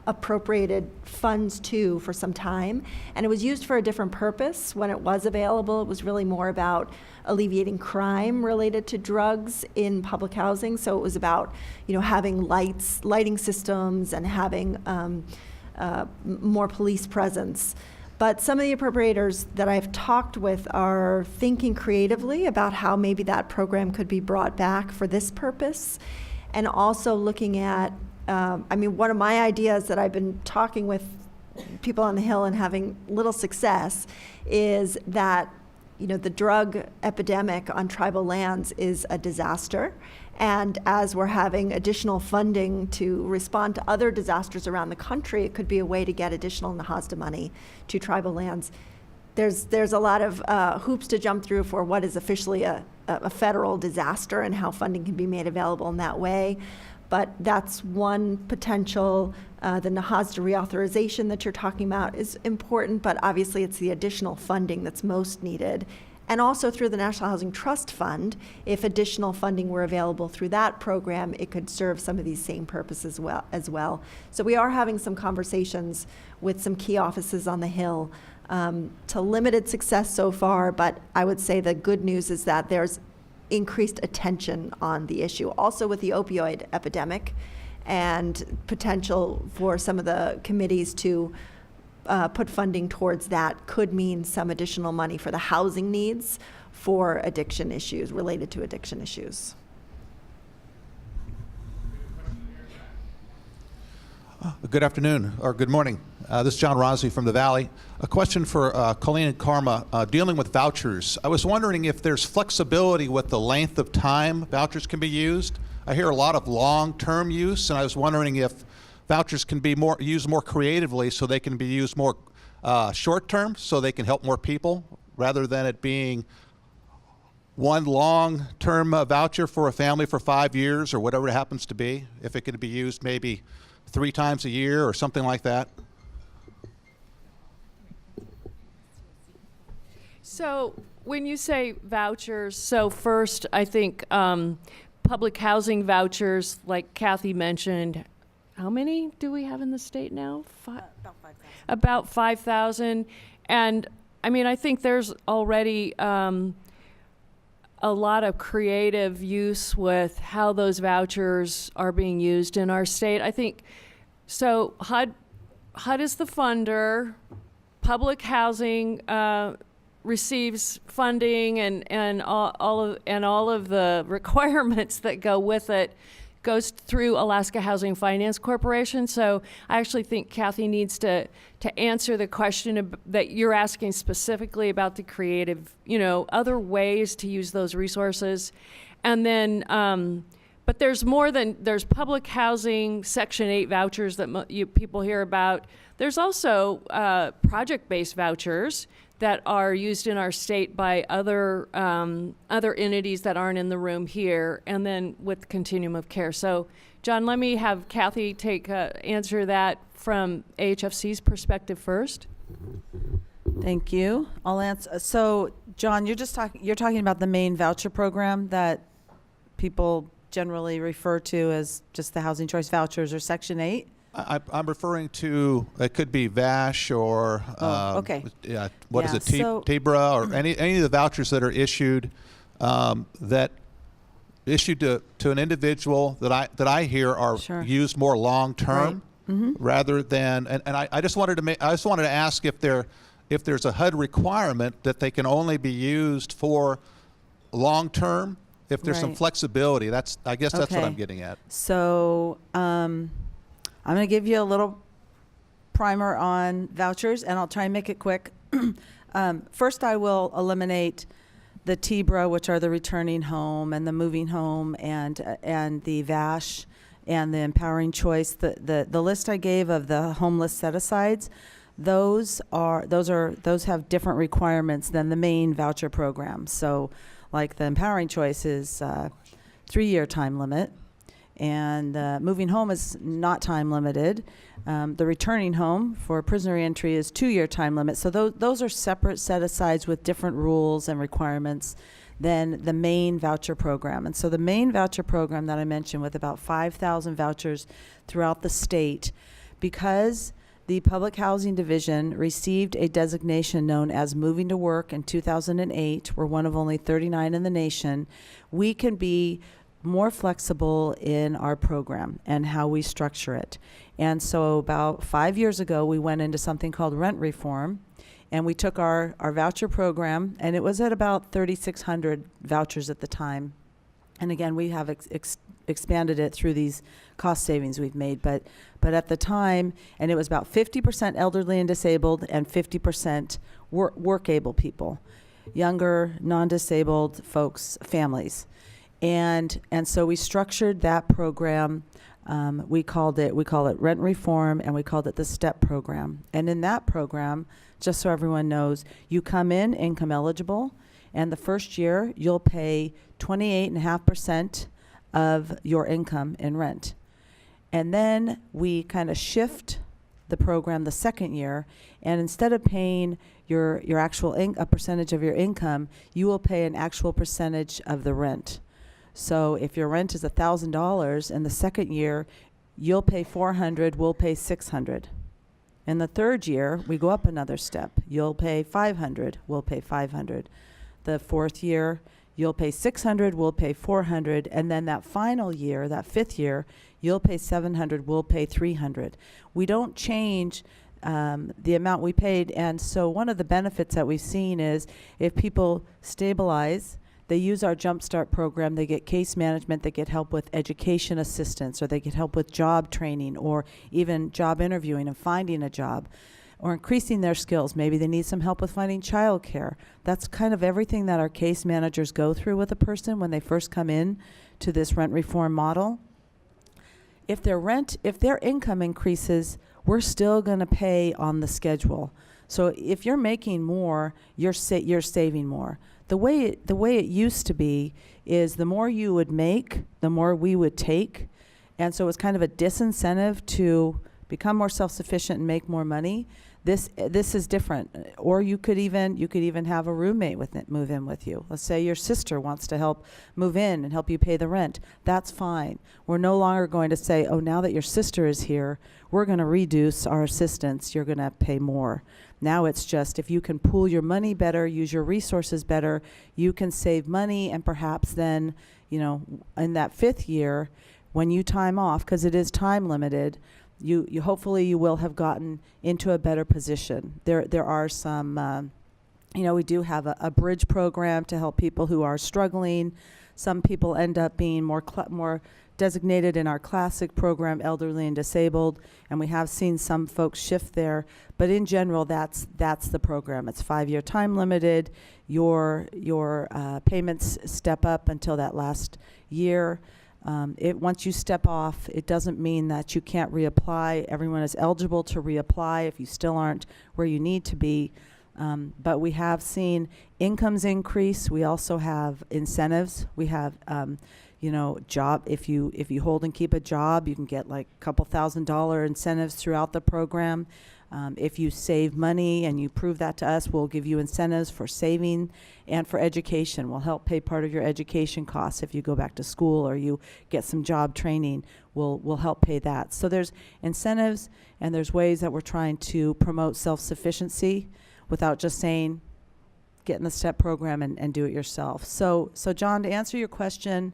appropriated funds to for some time, and it was used for a different purpose when it was available. It was really more about alleviating crime related to drugs in public housing. So it was about, having lighting systems and having more police presence. But some of the appropriators that I've talked with are thinking creatively about how maybe that program could be brought back for this purpose, and also looking at, one of my ideas that I've been talking with people on the Hill and having little success is that, the drug epidemic on tribal lands is a disaster. And as we're having additional funding to respond to other disasters around the country, it could be a way to get additional NAHASDA money to tribal lands. There's a lot of hoops to jump through for what is officially a federal disaster and how funding can be made available in that way. But that's one potential. The NAHASDA reauthorization that you're talking about is important, but obviously it's the additional funding that's most needed. And also through the National Housing Trust Fund, if additional funding were available through that program, it could serve some of these same purposes as well. So we are having some conversations with some key offices on the Hill, to limited success so far, but I would say the good news is that there's increased attention on the issue. Also with the opioid epidemic and potential for some of the committees to put funding towards that could mean some additional money for the housing needs for addiction issues, related to addiction issues. Good afternoon, or good morning. This is John Rossi from the Valley. A question for Colleen and Karma, dealing with vouchers. I was wondering if there's flexibility with the length of time vouchers can be used. I hear a lot of long-term use, and I was wondering if vouchers can be used more creatively so they can be used more short-term, so they can help more people, rather than it being one long-term voucher for a family for 5 years or whatever it happens to be. If it could be used maybe 3 times a year or something like that. So when you say vouchers, so first I think public housing vouchers, like Kathy mentioned, how many do we have in the state now? About 5,000. And I think there's already a lot of creative use with how those vouchers are being used in our state. I think, so HUD is the funder, public housing receives funding and all of the requirements that go with it goes through Alaska Housing Finance Corporation. So I actually think Kathy needs to answer the question that you're asking specifically about the creative, other ways to use those resources. And then, but there's public housing Section 8 vouchers that people hear about. There's also project-based vouchers that are used in our state by other entities that aren't in the room here, and then with continuum of care. So, John, let me have Kathy answer that from AHFC's perspective first. Thank you. I'll answer. So, John, you're talking about the main voucher program that people generally refer to as just the Housing Choice Vouchers or Section 8. I'm referring to, it could be VASH or okay. What is it, TBRA, or any of the vouchers that are issued that issued to an individual that I hear are used more long term, right. Rather than and I just wanted to ask if there's a HUD requirement that they can only be used for long term, if there's some flexibility. I guess that's what I'm getting at. So I'm going to give you a little primer on vouchers, and I'll try and make it quick. First, I will eliminate the TBRA, which are the returning home and the moving home, and the VASH and the empowering choice. The list I gave of the homeless set-asides, those have different requirements than the main voucher program. So, like the empowering choice is 3-year time limit. And moving home is not time limited. The returning home for prisoner reentry is 2-year time limit. So those are separate set-asides with different rules and requirements than the main voucher program. And so the main voucher program that I mentioned, with about 5,000 vouchers throughout the state, because the Public Housing Division received a designation known as Moving to Work in 2008, we're one of only 39 in the nation, we can be more flexible in our program and how we structure it. And so about 5 years ago, we went into something called rent reform, and we took our voucher program, and it was at about 3,600 vouchers at the time. And again, we have expanded it through these cost savings we've made. But at the time, and it was about 50% elderly and disabled and 50% work-able people, younger, non-disabled folks, families. And so we structured that program. We call it rent reform, and we called it the STEP program. And in that program, just so everyone knows, you come in income eligible, and the first year you'll pay 28.5% of your income in rent. And then we kind of shift the program the second year, and instead of paying your actual a percentage of your income, you will pay an actual percentage of the rent. So if your rent is $1,000 in the second year, you'll pay $400, we'll pay $600. In the third year, we go up another step. You'll pay $500, we'll pay $500. The fourth year, you'll pay $600, we'll pay $400, and then that final year, that fifth year, you'll pay $700, we'll pay $300. We don't change the amount we paid, and so one of the benefits that we've seen is if people stabilize, they use our Jumpstart program, they get case management, they get help with education assistance, or they get help with job training, or even job interviewing and finding a job, or increasing their skills. Maybe they need some help with finding childcare. That's kind of everything that our case managers go through with a person when they first come in to this rent reform model. If their income increases, we're still going to pay on the schedule. So if you're making more, you're saving more. The way it used to be is the more you would make, the more we would take. And so it's kind of a disincentive to become more self-sufficient and make more money. This is different. Or you could even have a roommate move in with you. Let's say your sister wants to help move in and help you pay the rent. That's fine. We're no longer going to say, oh, now that your sister is here, we're going to reduce our assistance. You're going to pay more. Now it's just if you can pool your money better, use your resources better, you can save money, and perhaps then, in that fifth year, when you time off, because it is time limited, you hopefully you will have gotten into a better position. There are some, we do have a bridge program to help people who are struggling. Some people end up being more designated in our classic program, elderly and disabled, and we have seen some folks shift there. But in general, that's the program. It's 5-year time limited. Your payments step up until that last year. Once you step off, it doesn't mean that you can't reapply. Everyone is eligible to reapply if you still aren't where you need to be. But we have seen incomes increase. We also have incentives. We have, job. If you hold and keep a job, you can get like a couple $1,000 incentives throughout the program. If you save money and you prove that to us, we'll give you incentives for saving and for education. We'll help pay part of your education costs if you go back to school or you get some job training. We'll help pay that. So there's incentives, and there's ways that we're trying to promote self-sufficiency without just saying, get in the STEP program and do it yourself. So John, to answer your question,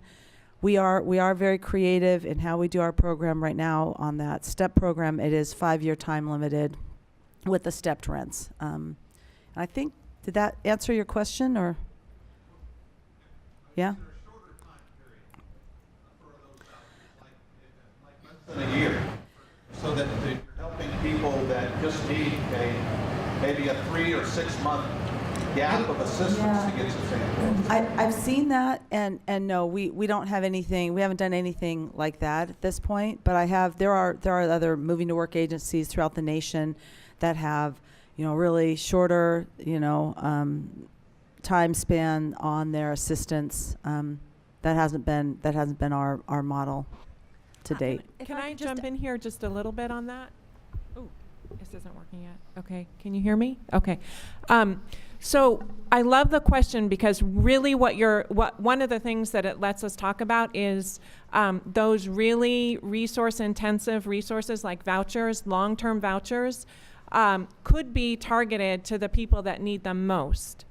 we are very creative in how we do our program right now. On that STEP program, it is 5-year time limited with the stepped rents. I think, did that answer your question, or? Yeah? Than a year, so that you're helping people that just need maybe a 3 or 6 month gap of assistance to get to things. I've seen that, and no, we don't have anything. We haven't done anything like that at this point. But there are other moving to work agencies throughout the nation that have, really shorter, time span on their assistance. That hasn't been our model to date. Can I jump in here just a little bit on that? Oh, this isn't working yet. Okay, can you hear me? Okay. So I love the question, because really one of the things that it lets us talk about is those really resource-intensive resources like vouchers, long-term vouchers, could be targeted to the people that need them most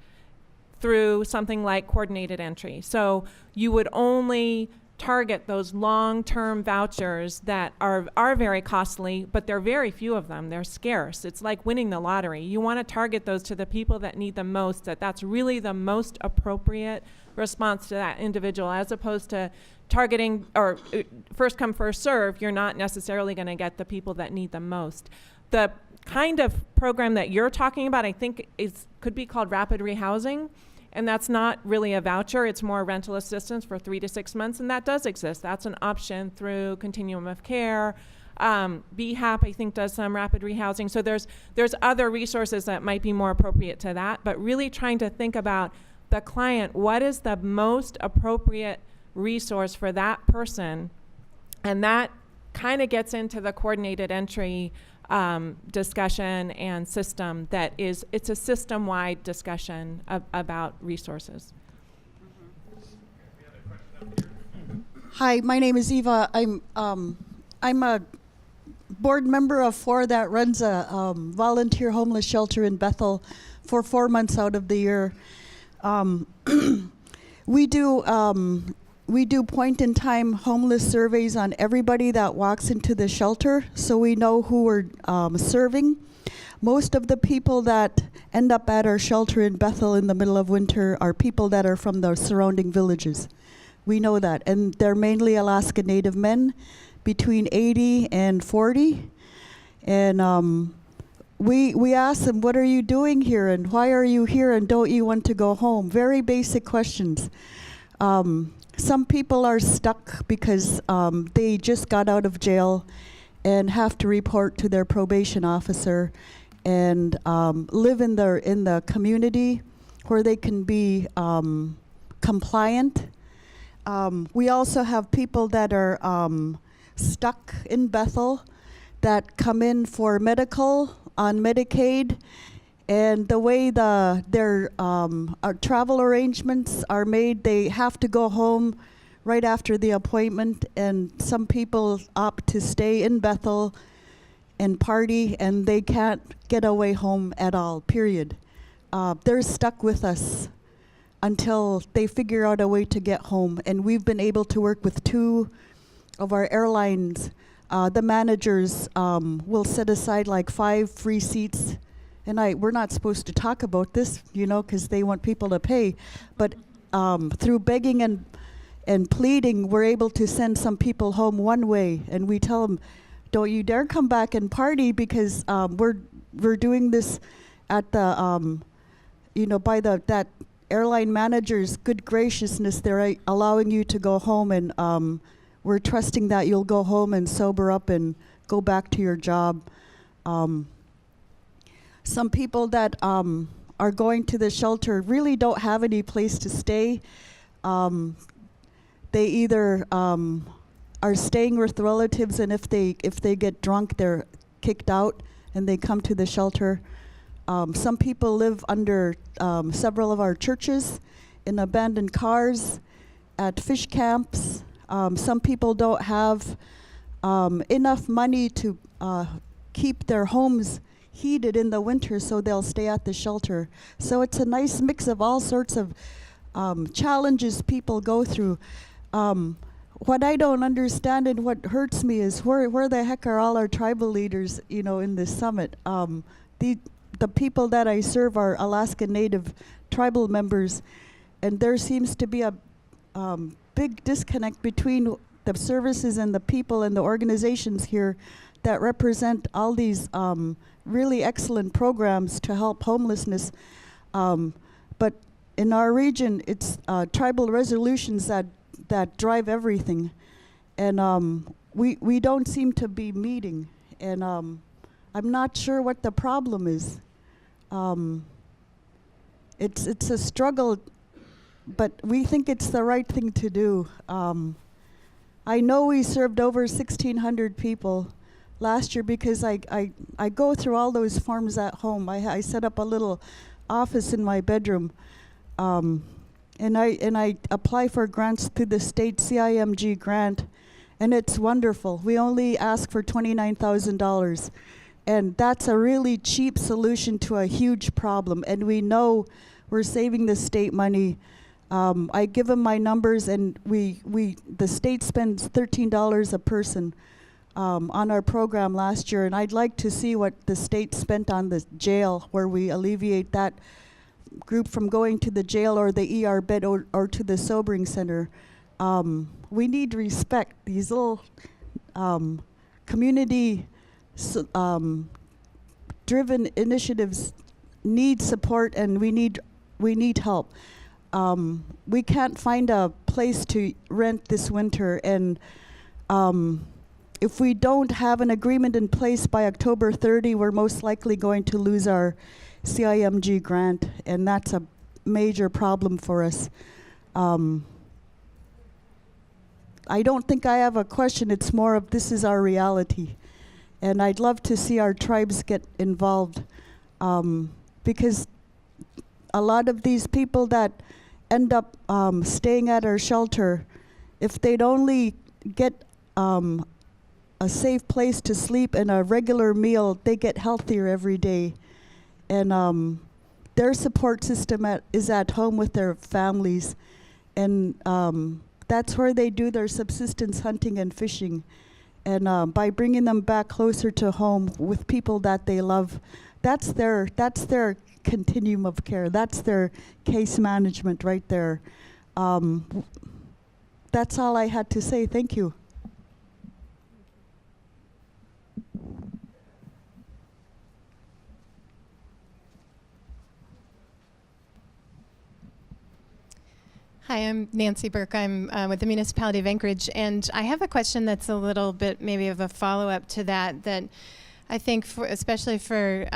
through something like coordinated entry. So you would only target those long-term vouchers that are very costly, but there are very few of them. They're scarce. It's like winning the lottery. You want to target those to the people that need the most, that's really the most appropriate response to that individual, as opposed to targeting or first come, first serve. You're not necessarily going to get the people that need the most. The kind of program that you're talking about, I think, could be called rapid rehousing. And that's not really a voucher. It's more rental assistance for 3 to 6 months, and that does exist. That's an option through Continuum of Care. BHAP, I think, does some rapid rehousing. So there's other resources that might be more appropriate to that, but really trying to think about the client. What is the most appropriate resource for that person? And that kind of gets into the coordinated entry discussion and system. It's a system-wide discussion about resources. Hi, my name is Eva. I'm a board member of 4 that runs a volunteer homeless shelter in Bethel for 4 months out of the year. We do point-in-time homeless surveys on everybody that walks into the shelter, so we know who we're serving. Most of the people that end up at our shelter in Bethel in the middle of winter are people that are from the surrounding villages. We know that, and they're mainly Alaska Native men, between 80 and 40. And we ask them, what are you doing here, and why are you here, and don't you want to go home? Very basic questions. Some people are stuck because they just got out of jail and have to report to their probation officer and live in the community where they can be compliant. We also have people that are stuck in Bethel that come in for medical on Medicaid. And the way their travel arrangements are made, they have to go home right after the appointment, and some people opt to stay in Bethel and party, and they can't get away home at all, period. They're stuck with us until they figure out a way to get home. And we've been able to work with 2 of our airlines. The managers will set aside like 5 free seats. And we're not supposed to talk about this, because they want people to pay. But through begging and pleading, we're able to send some people home one way. And we tell them, don't you dare come back and party, because we're doing this at the, by that airline manager's good graciousness. They're allowing you to go home, and we're trusting that you'll go home and sober up and go back to your job. Some people that are going to the shelter really don't have any place to stay. They either are staying with relatives, and if they get drunk, they're kicked out and they come to the shelter. Some people live under several of our churches, in abandoned cars, at fish camps. Some people don't have enough money to keep their homes heated in the winter, so they'll stay at the shelter. So it's a nice mix of all sorts of challenges people go through. What I don't understand and what hurts me is where the heck are all our tribal leaders, in this summit? The people that I serve are Alaska Native tribal members, and there seems to be a big disconnect between the services and the people and the organizations here that represent all these really excellent programs to help homelessness. But in our region, it's tribal resolutions that drive everything. And we don't seem to be meeting. And I'm not sure what the problem is. It's a struggle, but we think it's the right thing to do. I know we served over 1,600 people last year because I go through all those forms at home. I set up a little office in my bedroom, and I apply for grants through the state CIMG grant, and it's wonderful. We only ask for $29,000, and that's a really cheap solution to a huge problem. And we know we're saving the state money I give them my numbers, and the state spends $13 a person on our program last year, and I'd like to see what the state spent on the jail, where we alleviate that group from going to the jail or the ER bed or to the sobering center. We need respect. These little community driven initiatives need support, and we need help. We can't find a place to rent this winter, and if we don't have an agreement in place by October 30, we're most likely going to lose our CIMG grant, and that's a major problem for us. I don't think I have a question. It's more of this is our reality. And I'd love to see our tribes get involved, because a lot of these people that end up staying at our shelter, if they'd only get a safe place to sleep and a regular meal, they get healthier every day. And their support system is at home with their families. And that's where they do their subsistence hunting and fishing. And by bringing them back closer to home with people that they love, that's their continuum of care. That's their case management right there. That's all I had to say. Thank you. Hi, I'm Nancy Burke. I'm with the Municipality of Anchorage, and I have a question that's a little bit maybe of a follow-up to that I think especially for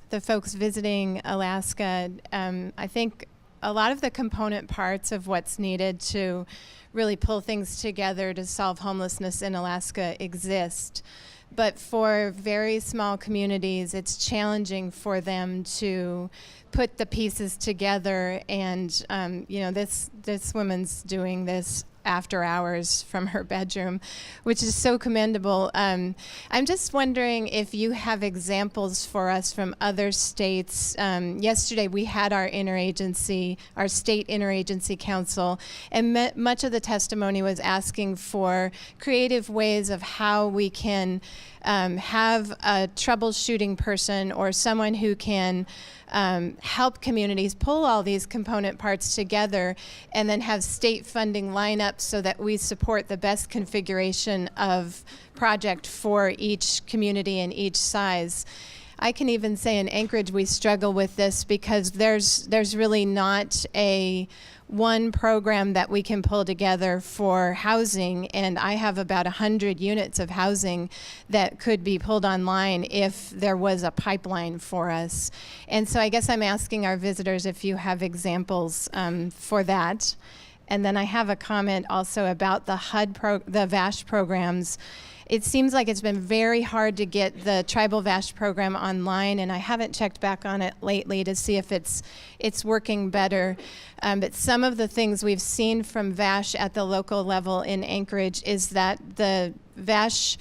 the folks visiting Alaska, I think a lot of the component parts of what's needed to really pull things together to solve homelessness in Alaska exist. But for very small communities, it's challenging for them to put the pieces together. And this woman's doing this after hours from her bedroom, which is so commendable. I'm just wondering if you have examples for us from other states. Yesterday we had our state interagency council, and much of the testimony was asking for creative ways of how we can have a troubleshooting person or someone who can help communities pull all these component parts together, and then have state funding line up so that we support the best configuration of project for each community and each size. I can even say in Anchorage we struggle with this because there's really not one program that we can pull together for housing, and I have about 100 units of housing that could be pulled online if there was a pipeline for us. And so I guess I'm asking our visitors if you have examples for that. And then I have a comment also about the the VASH programs. It seems like it's been very hard to get the tribal VASH program online, and I haven't checked back on it lately to see if it's working better. But some of the things we've seen from VASH at the local level in Anchorage is that the VASH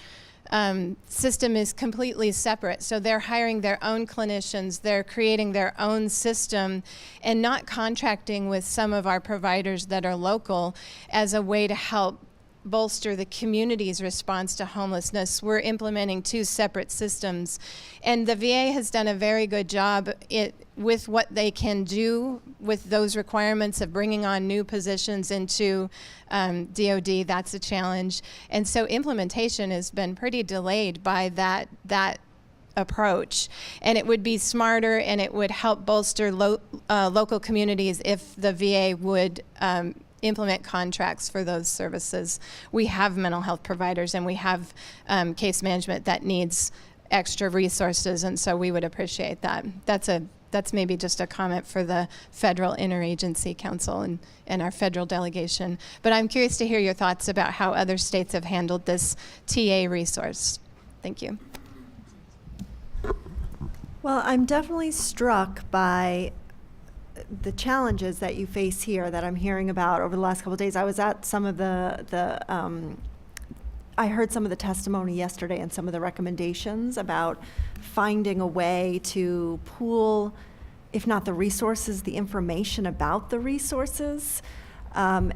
system is completely separate. So they're hiring their own clinicians, they're creating their own system, and not contracting with some of our providers that are local as a way to help bolster the community's response to homelessness. We're implementing two separate systems. And the VA has done a very good job with what they can do with those requirements of bringing on new positions into DOD. That's a challenge. And so implementation has been pretty delayed by that approach. And it would be smarter, and it would help bolster local communities if the VA would implement contracts for those services. We have mental health providers, and we have case management that needs extra resources, and so we would appreciate that. That's maybe just a comment for the Federal Interagency Council and our federal delegation. But I'm curious to hear your thoughts about how other states have handled this TA resource. Thank you. Well, I'm definitely struck by the challenges that you face here that I'm hearing about over the last couple of days. I was at some of I heard some of the testimony yesterday and some of the recommendations about finding a way to pool if not the resources, the information about the resources. And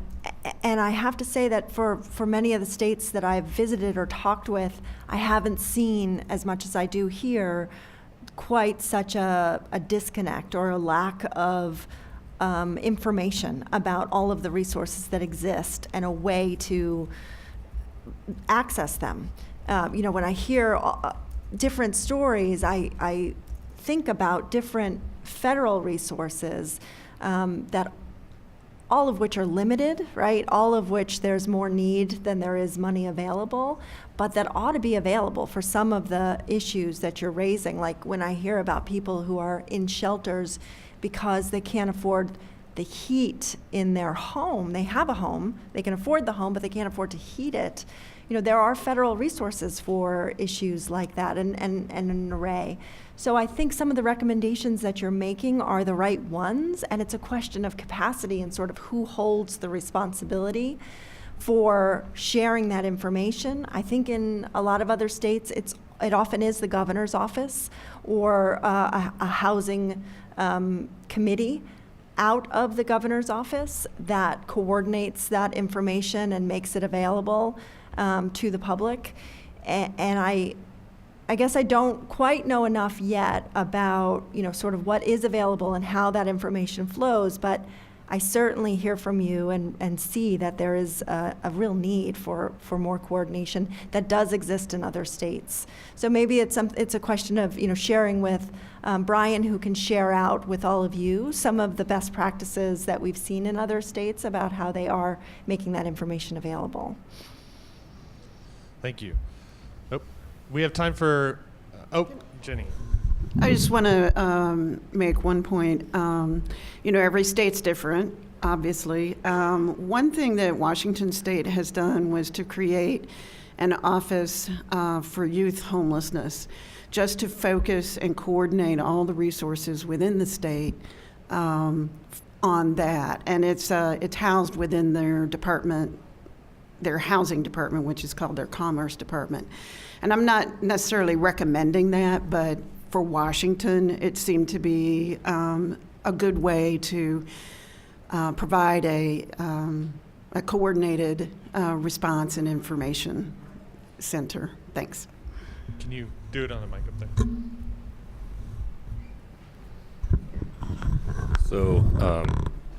I have to say that for many of the states that I've visited or talked with, I haven't seen, as much as I do here, quite such a disconnect or a lack of information about all of the resources that exist and a way to access them. When I hear different stories, I think about different federal resources that all of which are limited, right? All of which there's more need than there is money available, but that ought to be available for some of the issues that you're raising. Like when I hear about people who are in shelters because they can't afford the heat in their home. They have a home, they can afford the home, but they can't afford to heat it. There are federal resources for issues like that and an array. So I think some of the recommendations that you're making are the right ones, and it's a question of capacity and sort of who holds the responsibility for sharing that information. I think in a lot of other states, it often is the governor's office or a housing committee out of the governor's office that coordinates that information and makes it available to the public. And I guess I don't quite know enough yet about, sort of what is available and how that information flows, but I certainly hear from you and see that there is a real need for more coordination that does exist in other states. So maybe it's a question of, sharing with Brian, who can share out with all of you some of the best practices that we've seen in other states about how they are making that information available. Thank you. We have time for, Jenny. I just want to make one point. Every state's different, obviously. One thing that Washington State has done was to create an office for youth homelessness, just to focus and coordinate all the resources within the state on that. And it's housed within their department, their housing department, which is called their commerce department. And I'm not necessarily recommending that, but for Washington, it seemed to be a good way to provide a coordinated response and information center. Thanks. Can you do it on the mic up there? So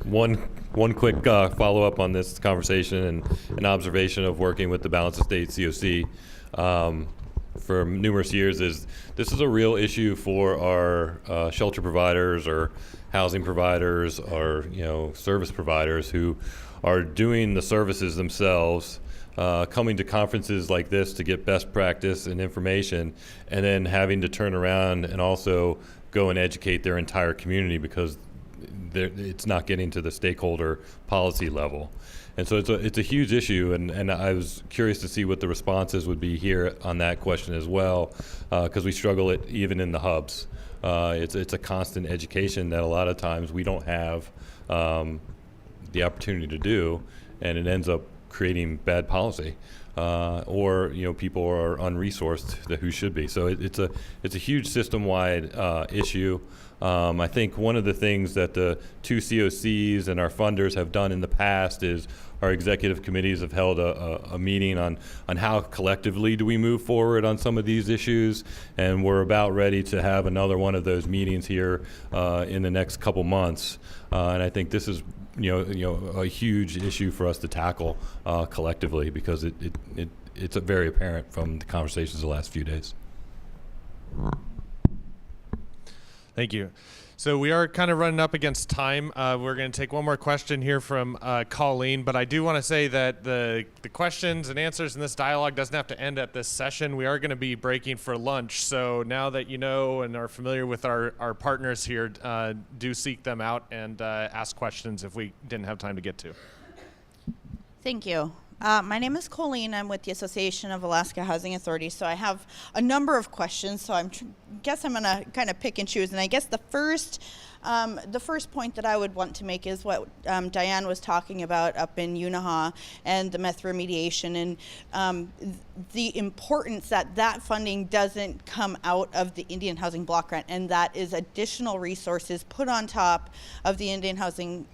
one quick follow-up on this conversation and an observation of working with the Balance of State COC for numerous years is this is a real issue for our shelter providers or housing providers or service providers who are doing the services themselves, coming to conferences like this to get best practice and information, and then having to turn around and also go and educate their entire community because it's not getting to the stakeholder policy level. And so it's a huge issue, and I was curious to see what the responses would be here on that question as well, because we struggle it even in the hubs. It's a constant education that a lot of times we don't have the opportunity to do, and it ends up creating bad policy, or people are unresourced who should be. So it's a huge system-wide issue. I think one of the things that the two COCs and our funders have done in the past is our executive committees have held a meeting on how collectively do we move forward on some of these issues, and we're about ready to have another one of those meetings here in the next couple months. And I think this is a huge issue for us to tackle collectively because it's very apparent from the conversations the last few days. Thank you. So we are kind of running up against time. We're going to take one more question here from Colleen, but I do want to say that the questions and answers in this dialogue doesn't have to end at this session. We are going to be breaking for lunch. So now that you know and are familiar with our partners here, do seek them out and ask questions if we didn't have time to get to. Thank you. My name is Colleen. I'm with the Association of Alaska Housing Authorities. So I have a number of questions. So guess I'm going to kind of pick and choose. And I guess the first point that I would want to make is what Diane was talking about up in Unaha and the meth remediation, and the importance that funding doesn't come out of the Indian Housing Block Grant, and that is additional resources put on top of the Indian Housing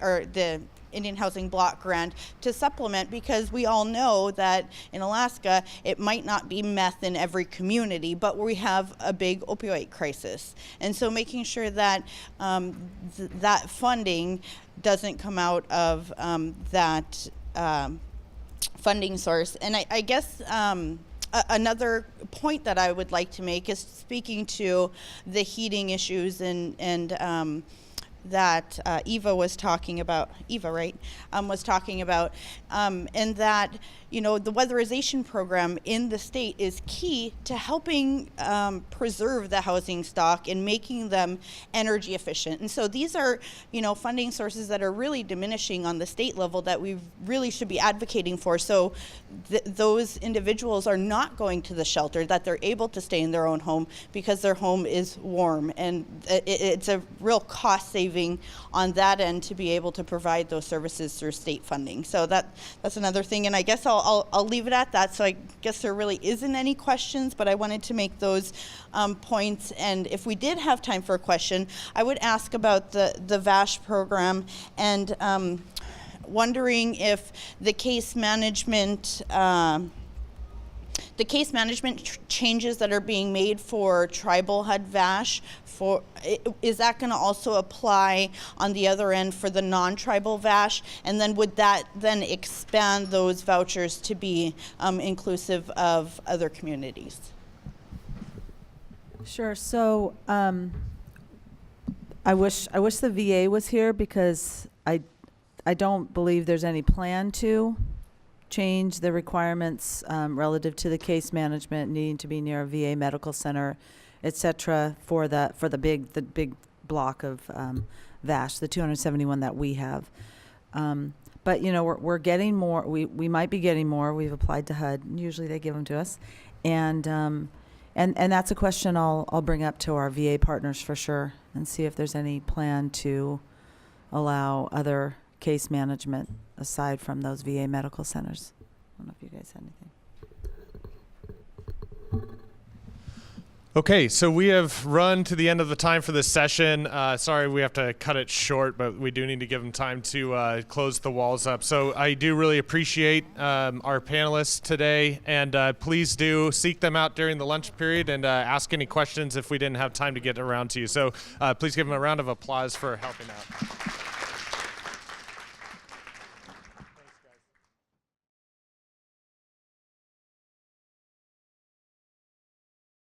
Block Grant to supplement, because we all know that in Alaska it might not be meth in every community, but we have a big opioid crisis, and so making sure that that funding doesn't come out of that funding source. And I guess another point that I would like to make is speaking to the heating issues and that Eva was talking about, was talking about, and that, the weatherization program in the state is key to helping preserve the housing stock and making them energy efficient. And so these are, funding sources that are really diminishing on the state level that we really should be advocating for. So those individuals are not going to the shelter, that they're able to stay in their own home because their home is warm. And it's a real cost saving on that end to be able to provide those services through state funding. So that's another thing. And I guess I'll leave it at that. So I guess there really isn't any questions, but I wanted to make those points. And if we did have time for a question, I would ask about the VASH program, and wondering if the case management changes that are being made for tribal HUD VASH, is that going to also apply on the other end for the non-tribal VASH? And then would that then expand those vouchers to be inclusive of other communities? Sure. So I wish the VA was here, because I don't believe there's any plan to change the requirements relative to the case management needing to be near a VA medical center, et cetera, for the big block of VASH, the 271 that we have. But we're getting more. We might be getting more. We've applied to HUD. Usually they give them to us, and that's a question I'll bring up to our VA partners for sure, and see if there's any plan to allow other case management aside from those VA medical centers. I don't know if you guys had anything. Okay, so we have run to the end of the time for this session. Sorry, we have to cut it short, but we do need to give them time to close the walls up. So I do really appreciate our panelists today, and please do seek them out during the lunch period and ask any questions if we didn't have time to get around to you. So please give them a round of applause for helping out.